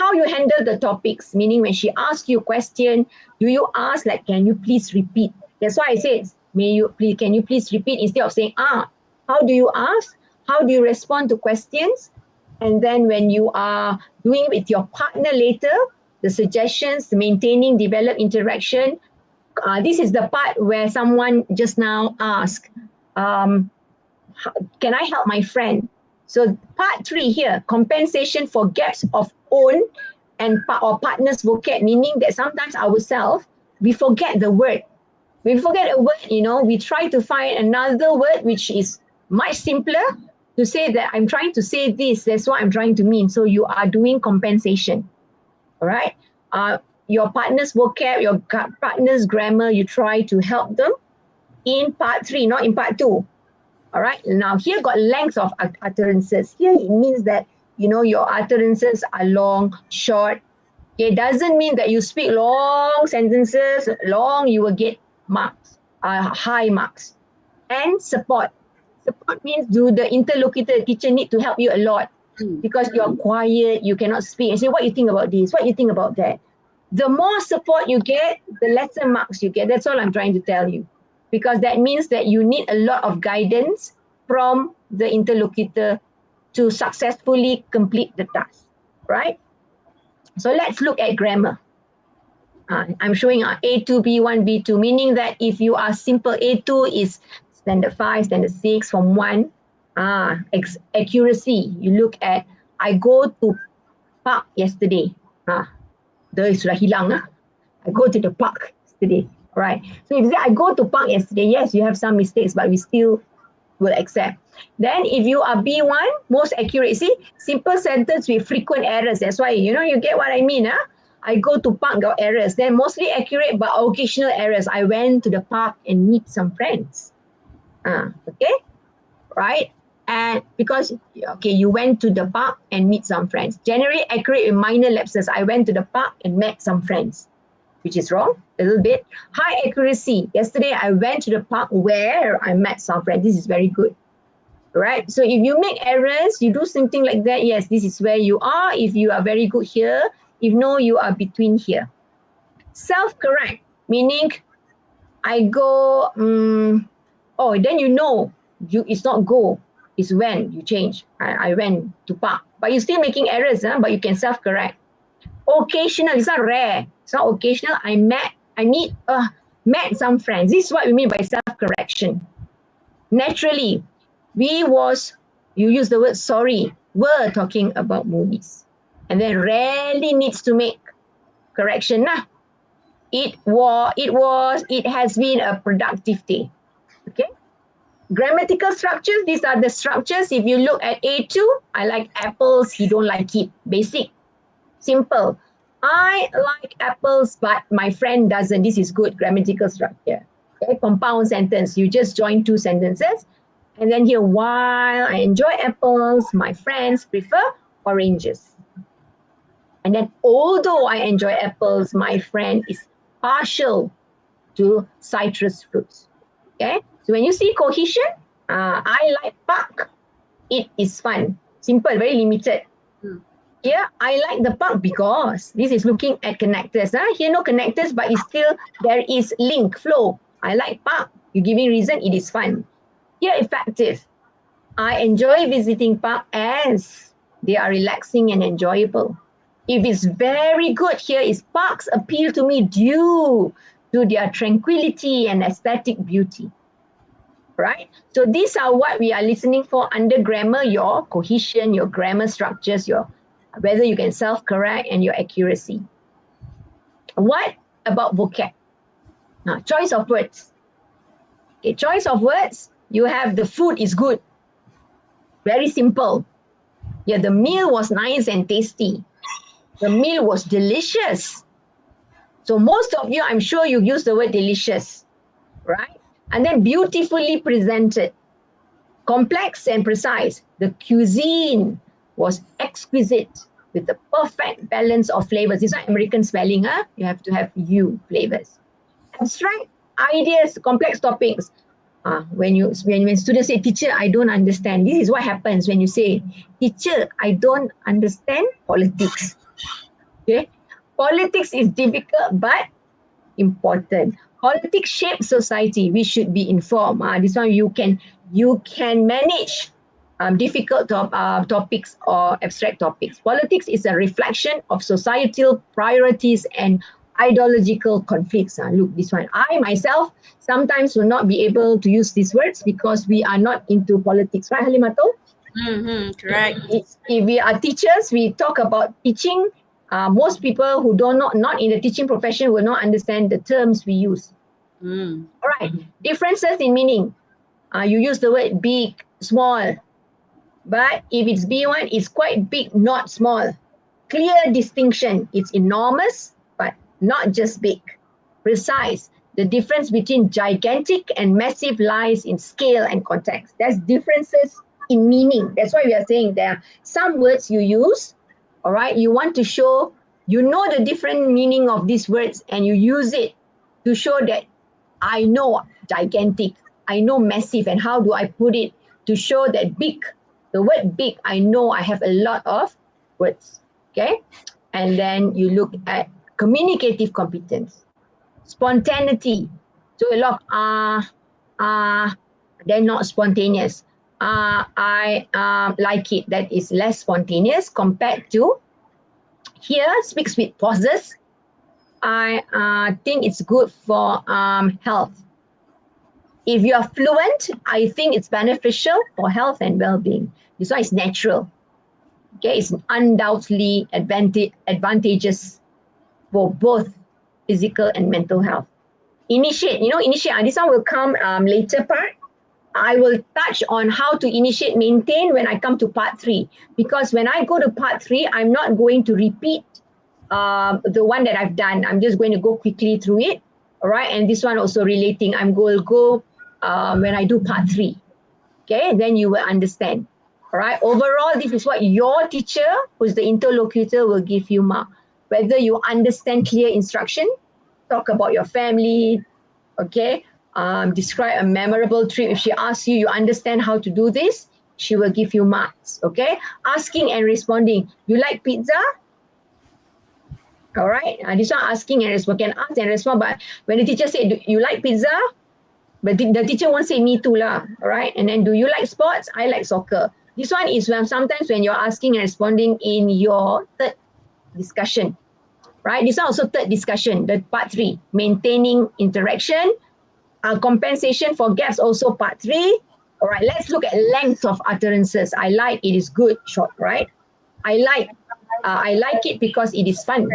[SPEAKER 2] How you handle the topics, meaning when she asks you a question, do you ask like, can you please repeat? That's why I said, can you please repeat instead of saying, how do you ask? How do you respond to questions? And then when you are doing it with your partner later, the suggestions, maintaining, develop interaction, this is the part where someone just now asked, can I help my friend? So part three here, compensation for gaps of own and or partner's vocab, meaning that sometimes ourselves, we forget the word. We forget a word, we try to find another word which is much simpler to say that I'm trying to say this, that's what I'm trying to mean. So you are doing compensation, all right? Your partner's vocab, your partner's grammar, you try to help them in part three, not in part two. All right. Now here got length of utterances. Here it means that, your utterances are long, short. It doesn't mean that you speak long sentences, you will get marks, high marks. And support. Support means do the interlocutor, teacher need to help you a lot because you're quiet, you cannot speak and say, what you think about this? What you think about that? The more support you get, the lesser marks you get. That's all I'm trying to tell you. Because that means that you need a lot of guidance from the interlocutor to successfully complete the task, right? So let's look at grammar. I'm showing A2, B1, B2, meaning that if you are simple, A2 is standard 5, standard 6, from 1. Accuracy, you look at, I go to park yesterday. Dah sudah hilang. I go to the park yesterday. Right. So if you say, I go to park yesterday, yes, you have some mistakes, but we still will accept. Then if you are B1, most accuracy, simple sentence with frequent errors. That's why, you get what I mean. I go to park, got errors. Then mostly accurate, but occasional errors. I went to the park and meet some friends. Okay. Right. And because, you went to the park and meet some friends. Generally accurate with minor lapses. I went to the park and met some friends, which is wrong a little bit. High accuracy. Yesterday, I went to the park where I met some friends. This is very good, right? So if you make errors, you do something like that, yes, this is where you are. If you are very good here, if no, you are between here. Self-correct, meaning I go, then it's not go, it's when you change. I went to park. But you're still making errors, but you can self-correct. Occasional, it's not rare. It's not occasional. Met some friends. This is what we mean by self-correction. Naturally, you use the word sorry, we're talking about movies. And then rarely needs to make correction. It has been a productive day. Okay. Grammatical structures, these are the structures. If you look at A2, I like apples, he don't like it. Basic. Simple. I like apples, but my friend doesn't. This is good grammatical structure. Okay, compound sentence. You just join two sentences. And then here, while I enjoy apples, my friends prefer oranges. And then although I enjoy apples, my friend is partial to citrus fruits. Okay, so when you see cohesion, I like park. It is fun. Simple, very limited. Here, I like the park because this is looking at connectors. Here, no connectors, but it's still, there is link, flow. I like park. You giving reason, it is fun. Here, effective. I enjoy visiting park as they are relaxing and enjoyable. If it's very good, here is parks appeal to me due to their tranquility and aesthetic beauty. Right? So these are what we are listening for under grammar, your cohesion, your grammar structures, your whether you can self-correct and your accuracy. What about vocab? Now, choice of words. Okay, choice of words, you have the food is good. Very simple. Yeah, the meal was nice and tasty. The meal was delicious. So most of you, I'm sure you use the word delicious, right? And then beautifully presented. Complex and precise. The cuisine was exquisite with the perfect balance of flavors. This is not American spelling, huh? You have to have you flavors. Abstract ideas, complex topics. When students say, teacher, I don't understand. This is what happens when you say, teacher, I don't understand politics. Okay, politics is difficult but important. Politics shape society. We should be informed. This one you can manage difficult topics or abstract topics. Politics is a reflection of societal priorities and ideological conflicts. Look, this one. I myself sometimes will not be able to use these words because we are not into politics, right, Halimato?
[SPEAKER 1] Correct.
[SPEAKER 2] If we are teachers, we talk about teaching. Most people who not in the teaching profession will not understand the terms we use. All right, differences in meaning. You use the word big, small, but if it's B1, it's quite big, not small. Clear distinction. It's enormous, but not just big. Precise. The difference between gigantic and massive lies in scale and context. There's differences in meaning. That's why we are saying there are some words you use. All right, you want to show, you know the different meaning of these words and you use it to show that I know gigantic, I know massive, and how do I put it to show that big, the word big, I know I have a lot of words, okay? And then you look at communicative competence, spontaneity. So a lot they're not spontaneous. I like it. That is less spontaneous compared to here, speaks with pauses. I think it's good for health. If you are fluent, I think it's beneficial for health and well-being. This one is natural. Okay, it's undoubtedly advantageous for both physical and mental health. Initiate, this one will come later part. I will touch on how to initiate, maintain when I come to part 3. Because when I go to part 3, I'm not going to repeat the one that I've done. I'm just going to go quickly through it. All right. And this one also relating. I'm going to go when I do part 3. Okay. Then you will understand. All right. Overall, this is what your teacher, who's the interlocutor, will give you mark. Whether you understand clear instruction, talk about your family. Okay. Describe a memorable trip. If she asks you, you understand how to do this, she will give you marks. Okay. Asking and responding. You like pizza? All right. This one asking and respond. Can ask and respond. But when the teacher say, do you like pizza? But the teacher won't say me too lah. All right. And then do you like sports? I like soccer. This one is when sometimes when you're asking and responding in your third discussion. Right. This one also third discussion. The part 3. Maintaining interaction. Compensation for gaps also part 3. All right, let's look at length of utterances. I like, it is good, short, right? I like it because it is fun.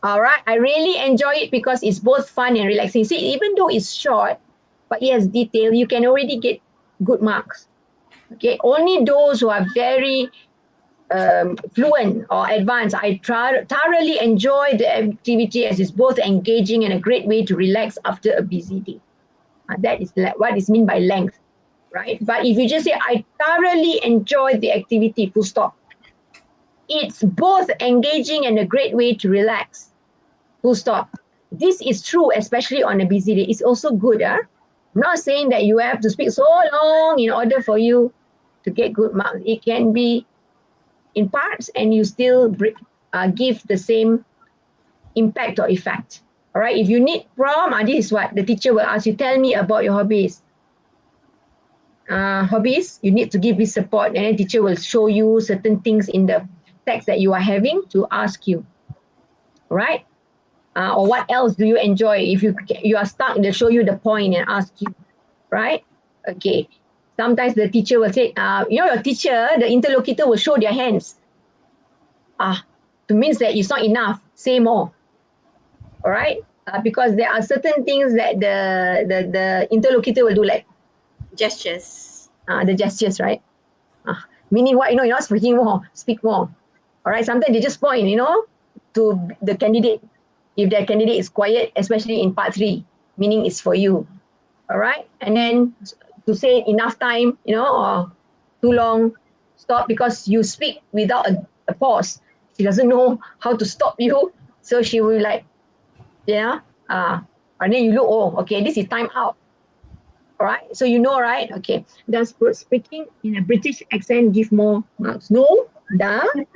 [SPEAKER 2] All right, I really enjoy it because it's both fun and relaxing. See, even though it's short, but it has detail, you can already get good marks. Okay, only those who are very fluent or advanced, I thoroughly enjoy the activity as it's both engaging and a great way to relax after a busy day. That is what is meant by length, right? But if you just say, I thoroughly enjoy the activity, full stop. It's both engaging and a great way to relax. Full stop. This is true, especially on a busy day. It's also good. I'm not saying that you have to speak so long in order for you to get good marks. It can be in parts and you still give the same impact or effect. All right. If you need this is what the teacher will ask you. Tell me about your hobbies. Hobbies, you need to give this support, and then teacher will show you certain things in the text that you are having to ask you. All right. Or what else do you enjoy? If you are stuck, they'll show you the point and ask you, right? Okay. Sometimes the teacher will say, your teacher, the interlocutor will show their hands. It means that it's not enough. Say more. All right. Because there are certain things that the interlocutor will do, like
[SPEAKER 1] Gestures.
[SPEAKER 2] the gestures, right? Meaning what? You're not speaking more. Speak more. All right. Sometimes they just point, to the candidate. If their candidate is quiet, especially in part 3, meaning it's for you. All right. And then to say enough time, or too long, stop, because you speak without a pause. She doesn't know how to stop you. So she will and then you look, okay, this is time out. All right. So right? Okay. Does speaking in a British accent give more marks? No. I'm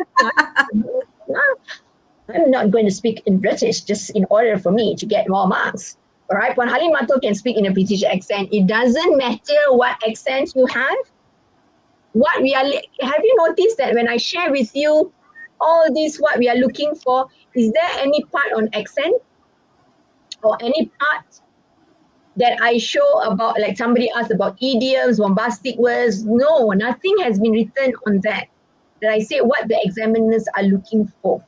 [SPEAKER 2] not going to speak in British just in order for me to get more marks. All right. Puan Halimato can speak in a British accent. It doesn't matter what accent you have. Have you noticed that when I share with you all this, what we are looking for, is there any part on accent or any part that I show about, like somebody asked about idioms, bombastic words? No, nothing has been written on that. That I say what the examiners are looking for.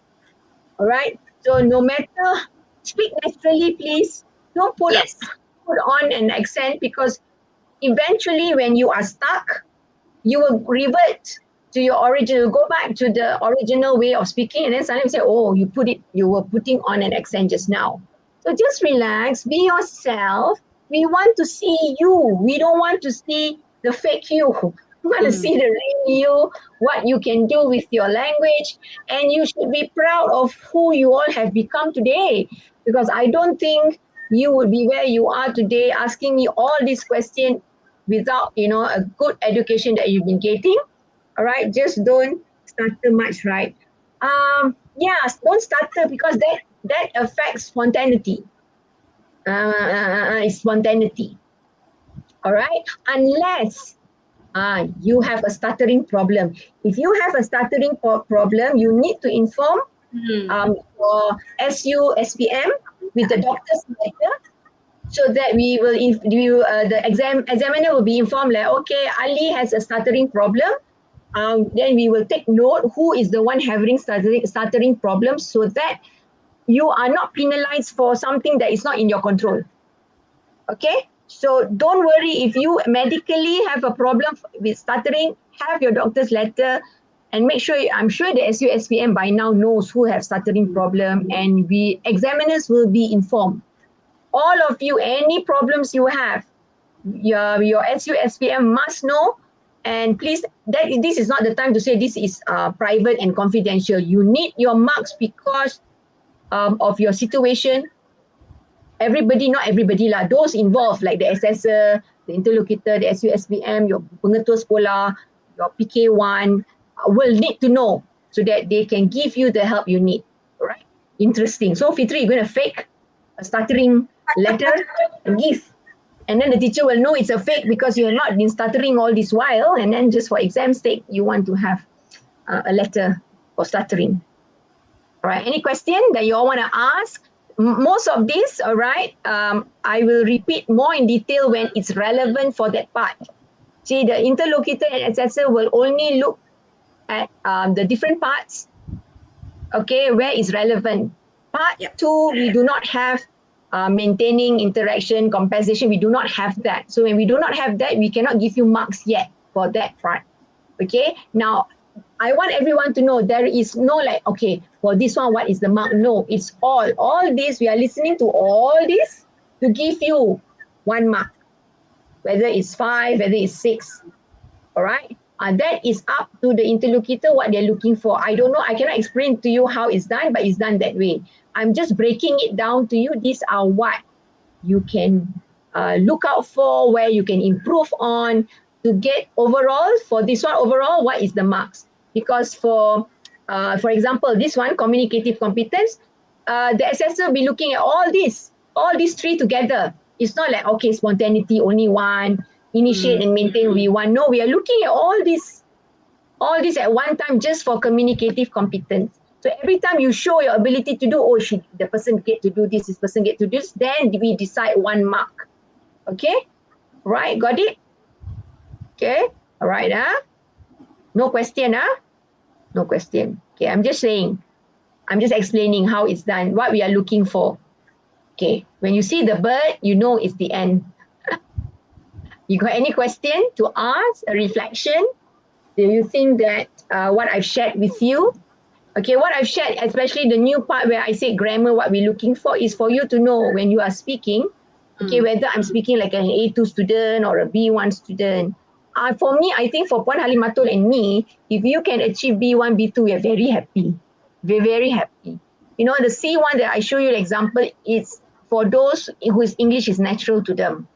[SPEAKER 2] All right. So no matter, speak naturally, please. Don't put on an accent, because eventually when you are stuck, you will revert to your original, go back to the original way of speaking, and then suddenly say, you were putting on an accent just now. So just relax, be yourself. We want to see you. We don't want to see the fake you. We want to see the real you, what you can do with your language, and you should be proud of who you all have become today. Because I don't think you would be where you are today asking me all these questions without, a good education that you've been getting. All right, just don't stutter much, right? Don't stutter, because that affects spontaneity. It's spontaneity. All right, unless you have a stuttering problem. If you have a stuttering problem, you need to inform your SUSPM with the doctor's letter, so that the examiner will be informed, like, okay, Ali has a stuttering problem. Then we will take note who is the one having stuttering problems, so that you are not penalized for something that is not in your control. Okay? So don't worry if you medically have a problem with stuttering, have your doctor's letter, and make sure, I'm sure the SUSPM by now knows who have stuttering problem, and examiners will be informed. All of you, any problems you have, your SUSPM must know. And please, this is not the time to say this is private and confidential. You need your marks because of your situation. Not everybody lah. Those involved, like the assessor, the interlocutor, the SUSPM, your pengetua sekolah, your PK1, will need to know, so that they can give you the help you need. All right. Interesting. So Fitri, you're going to fake a stuttering letter and give. And then the teacher will know it's a fake because you have not been stuttering all this while. And then just for exam's sake, you want to have a letter for stuttering. All right. Any question that you all want to ask? Most of this, all right, I will repeat more in detail when it's relevant for that part. See, the interlocutor and assessor will only look at the different parts, okay, where is relevant. Part 2, we do not have maintaining interaction, compensation. We do not have that. So when we do not have that, we cannot give you marks yet for that part. Okay. Now, I want everyone to know there is no like, okay, for this one, what is the mark? No, it's all this. We are listening to all this to give you 1 mark, whether it's 5, whether it's 6. All right. That is up to the interlocutor what they're looking for. I don't know. I cannot explain to you how it's done, but it's done that way. I'm just breaking it down to you. These are what you can look out for, where you can improve on to get overall. For this one, overall, what is the marks? Because for example, this one, communicative competence, the assessor will be looking at all these three together. It's not like, okay, spontaneity, only one, initiate and maintain, we want. No, we are looking at all this at one time just for communicative competence. So every time you show your ability to do, oh, the person get to do this person get to do this, then we decide 1 mark. Okay? Right, got it? Okay, all right, no question, no question. Okay, I'm just explaining how it's done, what we are looking for. Okay, when you see the bird, you know it's the end. You got any question to ask, a reflection? Do you think that what I've shared with you, okay, what I've shared, especially the new part where I say grammar, what we're looking for is for you to know when you are speaking, okay, whether I'm speaking like an A2 student or a B1 student. For me, I think for Puan Halimatul and me, if you can achieve B1, B2, we are very happy. We're very happy. You know, the C1 that I show you the example is for those whose English is natural to them.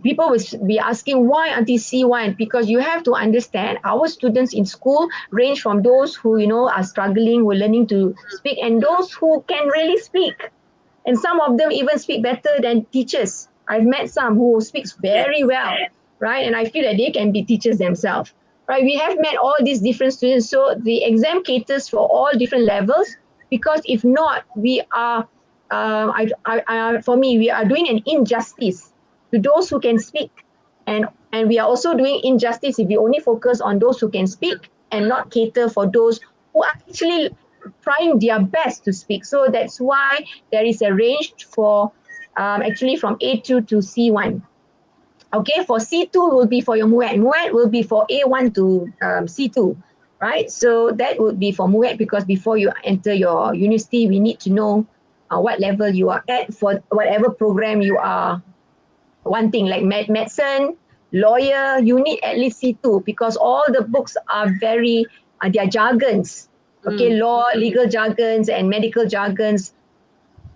[SPEAKER 2] People will be asking why until C1, because you have to understand our students in school range from those who, you know, are struggling, who are learning to speak, and those who can really speak. And some of them even speak better than teachers. I've met some who speaks very well, right? And I feel that they can be teachers themselves, right? We have met all these different students. So the exam caters for all different levels, because if not, we are, for me, we are doing an injustice to those who can speak. And we are also doing injustice if we only focus on those who can speak and not cater for those who are actually trying their best to speak. So that's why there is a range for actually from A2 to C1. Okay, for C2 will be for your MUET. MUET will be for A1 to C2, right? So that would be for MUET, because before you enter your university, we need to know what level you are at for whatever program you are wanting, like medicine, lawyer, you need at least C2, because all the books are very, their jargons, okay, law, legal jargons and medical jargons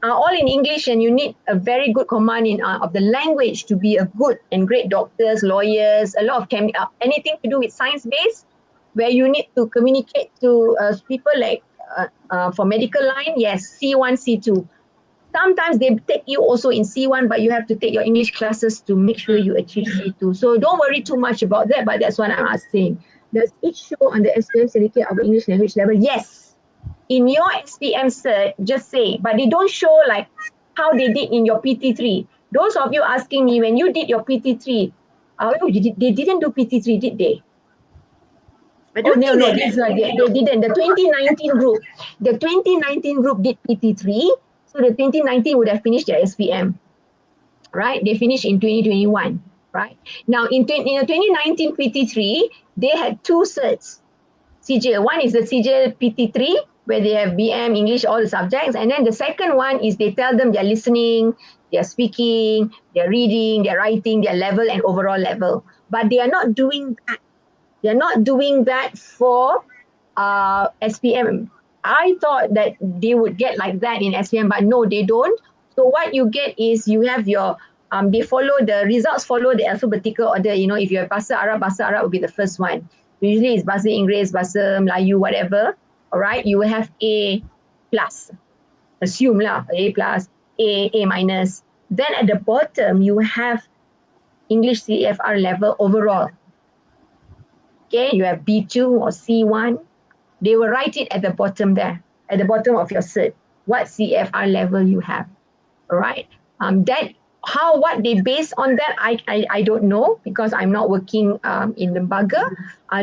[SPEAKER 2] are all in English, and you need a very good command of the language to be a good and great doctors, lawyers, a lot of anything to do with science-based, where you need to communicate to people like for medical line, yes, C1, C2. Sometimes they take you also in C1, but you have to take your English classes to make sure you achieve C2. So don't worry too much about that, but that's what I'm asking. Does it show on the SPM certificate our English language level? Yes. In your SPM cert, just say, but they don't show like how they did in your PT3. Those of you asking me, when you did your PT3, they didn't do PT3, did they? No, they didn't. The 2019 group, did PT3. So the 2019 would have finished their SPM, right? They finished in 2021, right? Now in the 2019 PT3, they had 2 certs. CJ, one is the CJ PT3, where they have BM, English, all the subjects. And then the second one is they tell them their listening, their speaking, their reading, their writing, their level and overall level. But they are not doing that. They're not doing that for SPM. I thought that they would get like that in SPM, but no, they don't. So what you get is you have your, the results follow the alphabetical order. You know, if you have Bahasa Arab will be the first one. Usually it's Bahasa Inggeris, Bahasa Melayu, whatever. All right, you will have A plus. Assume lah, A plus, A minus. Then at the bottom, you have English CFR level overall. Okay, you have B2 or C1. They will write it at the bottom there, at the bottom of your cert, what CFR level you have. All right. What they base on that, I don't know, because I'm not working in Lembaga.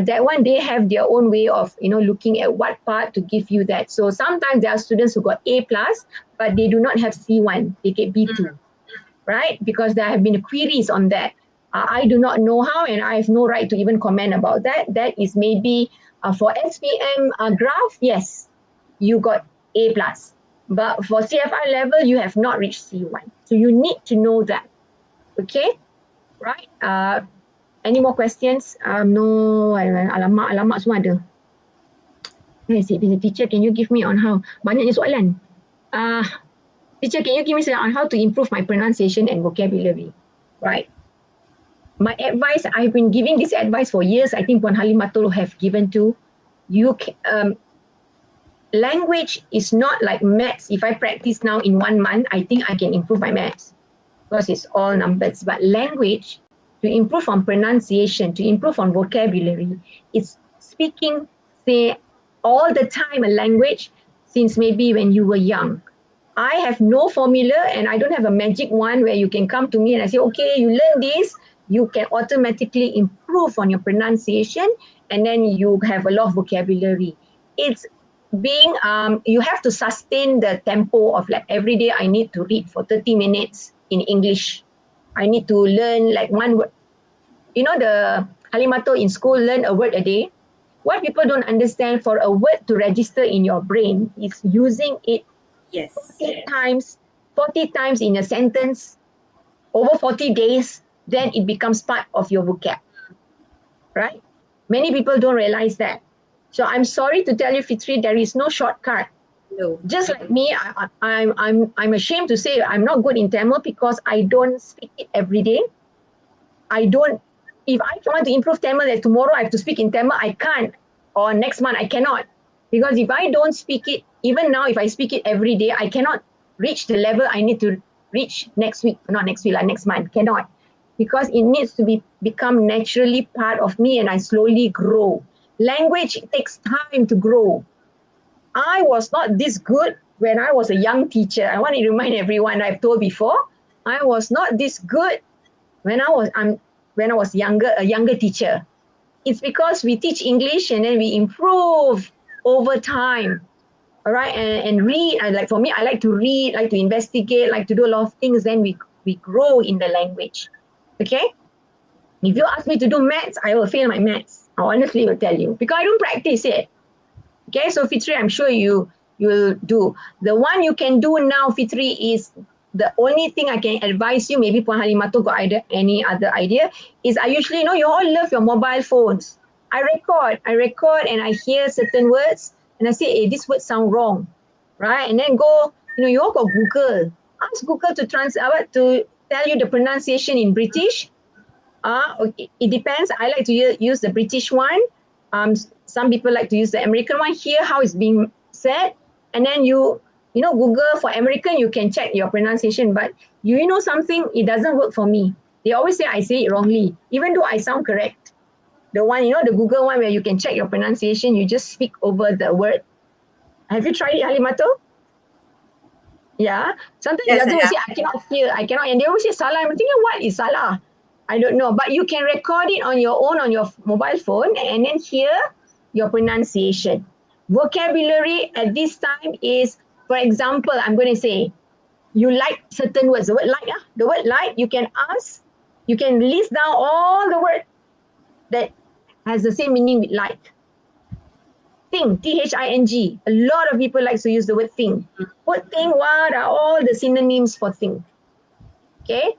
[SPEAKER 2] That one, they have their own way of, you know, looking at what part to give you that. So sometimes there are students who got A plus, but they do not have C1. They get B2, right? Because there have been queries on that. I do not know how, and I have no right to even comment about that. That is maybe for SPM graph, yes, you got A plus. But for CFR level, you have not reached C1. So you need to know that. Okay? Right? Any more questions? No, alamak semua ada. Yes, teacher, can you give me on how? Banyaknya soalan. Teacher, can you give me on how to improve my pronunciation and vocabulary? Right. My advice, I've been giving this advice for years. I think Puan Halimatul have given to you. Language is not like maths. If I practice now in 1 month, I think I can improve my maths because it's all numbers. But language, to improve on pronunciation, to improve on vocabulary, it's speaking, say, all the time a language since maybe when you were young. I have no formula and I don't have a magic one where you can come to me and I say, okay, you learn this, you can automatically improve on your pronunciation and then you have a lot of vocabulary. It's being, you have to sustain the tempo of like every day I need to read for 30 minutes in English. I need to learn like one word. You know, the Halimato in school, learn a word a day. What people don't understand, for a word to register in your brain is using it
[SPEAKER 1] Yes.
[SPEAKER 2] 40 times in a sentence over 40 days, then it becomes part of your vocab, right? Many people don't realize that. So I'm sorry to tell you, Fitri, there is no shortcut.
[SPEAKER 1] No.
[SPEAKER 2] Just like me, I'm ashamed to say I'm not good in Tamil because I don't speak it every day. If I want to improve Tamil, like tomorrow I have to speak in Tamil, I can't. Or next month, I cannot. Because if I don't speak it, even now, if I speak it every day, I cannot reach the level I need to reach next week. Not next week, like next month. Cannot. Because it needs to become naturally part of me and I slowly grow. Language takes time to grow. I was not this good when I was a young teacher. I want to remind everyone, I've told before, I was not this good when I was younger, a younger teacher. It's because we teach English and then we improve over time. All right, and read. Like for me, I like to read, like to investigate, like to do a lot of things. Then we grow in the language. Okay. If you ask me to do maths, I will fail my maths. I honestly will tell you because I don't practice it. Okay, so Fitri, I'm sure you will do. The one you can do now, Fitri, is the only thing I can advise you. Maybe Puan Halimato got any other idea. Is I usually know you all love your mobile phones. I record, and I hear certain words, and I say, "Hey, this word sound wrong," right? And then go, you all got Google. Ask Google to to tell you the pronunciation in British. Okay. It depends. I like to use the British one. Some people like to use the American one. Hear how it's being said, and then Google for American. You can check your pronunciation. But you know something, it doesn't work for me. They always say I say it wrongly, even though I sound correct. The one, the Google one where you can check your pronunciation. You just speak over the word. Have you tried it, Halimato? Yeah. Sometimes
[SPEAKER 1] Yes,
[SPEAKER 2] it doesn't
[SPEAKER 1] I
[SPEAKER 2] say I cannot hear. I cannot, and they always say salah. I'm thinking, what is salah? I don't know, but you can record it on your own on your mobile phone and then hear your pronunciation. Vocabulary at this time is, for example, I'm going to say, you like certain words. The word like, you can list down all the words that has the same meaning with like. Thing, Thing. A lot of people like to use the word thing. What thing? What are all the synonyms for thing? Okay.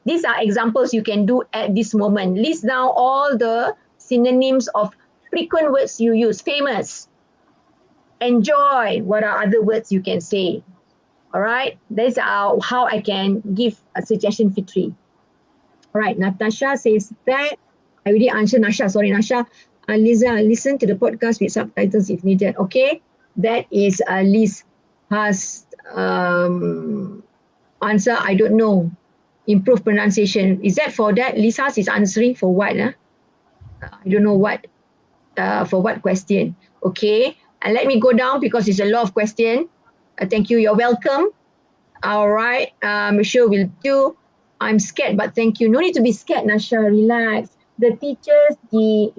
[SPEAKER 2] These are examples you can do at this moment. List down all the synonyms of frequent words you use. Famous, enjoy. What are other words you can say? All right. That's how I can give a suggestion, Fitri. All right. Natasha says that. I already answered Nasha. Sorry, Nasha. Liza, listen to the podcast with subtitles if needed. Okay. That is Liz has answer. I don't know. Improve pronunciation. Is that for that? Lisa's is answering for what? I don't know what. For what question? Okay. And let me go down because it's a lot of question. Thank you. You're welcome. All right. Sure, will do. I'm scared, but thank you. No need to be scared, Nasha. Relax. The teachers, the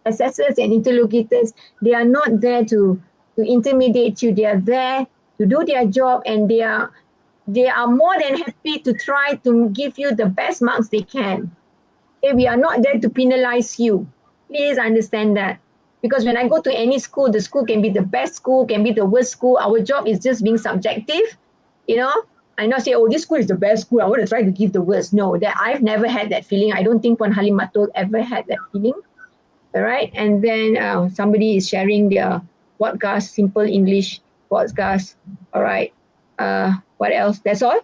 [SPEAKER 2] assessors and interlocutors, they are not there to intimidate you. They are there to do their job, and they are more than happy to try to give you the best marks they can. Okay, we are not there to penalize you. Please understand that. Because when I go to any school, the school can be the best school, can be the worst school. Our job is just being subjective, you know. I not say, oh, this school is the best school, I want to try to give the worst. No, that I've never had that feeling. I don't think Puan Halimatul ever had that feeling. All right. And then somebody is sharing their podcast, simple English podcast. All right. What else? That's all?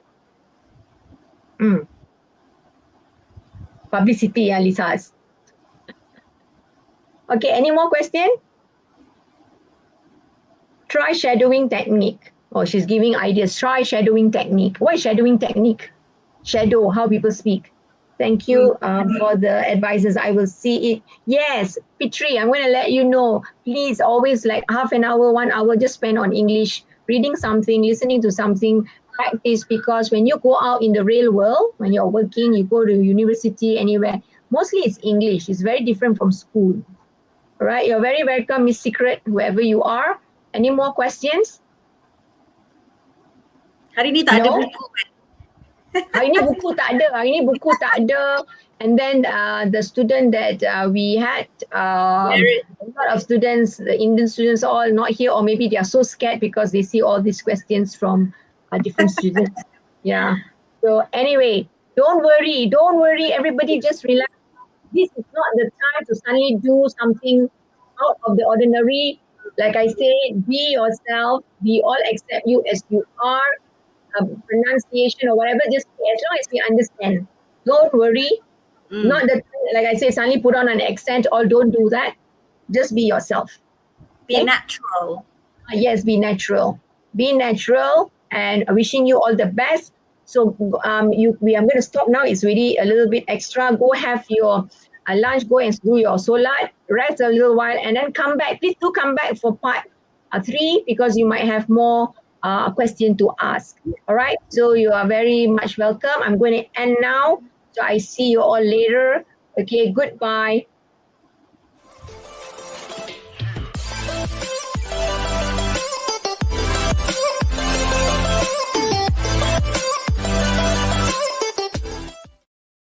[SPEAKER 2] Publicity, Lisa's. Okay, any more question? Try shadowing technique. Oh, she's giving ideas. Try shadowing technique. What is shadowing technique? Shadow, how people speak. Thank you for the advices. I will see it. Yes, Pitri, I'm going to let you know. Please, always like half an hour, 1 hour, just spend on English, reading something, listening to something, practice. Because when you go out in the real world, when you're working, you go to university, anywhere, mostly it's English. It's very different from school. All right, you're very welcome, Miss Secret, whoever you are. Any more questions?
[SPEAKER 1] Hari ni tak ada
[SPEAKER 2] No?
[SPEAKER 1] buku.
[SPEAKER 2] Hari ni buku tak ada. Hari ni buku tak ada. And then the student that we had, a lot of students, the Indian students all not here, or maybe they are so scared because they see all these questions from different students. Yeah. So anyway, don't worry. Everybody just relax. This is not the time to suddenly do something out of the ordinary. Like I say, be yourself. We all accept you as you are. Pronunciation or whatever, just as long as we understand. Don't worry. Not that, like I say, suddenly put on an accent or don't do that. Just be yourself.
[SPEAKER 1] Be
[SPEAKER 2] Okay?
[SPEAKER 1] natural.
[SPEAKER 2] Yes, be natural. Be natural and wishing you all the best. So I'm going to stop now. It's really a little bit extra. Go have your lunch, go and do your solat, rest a little while, and then come back. Please do come back for part 3 because you might have more question to ask. All right. So you are very much welcome. I'm going to end now. So I see you all later. Okay. Goodbye.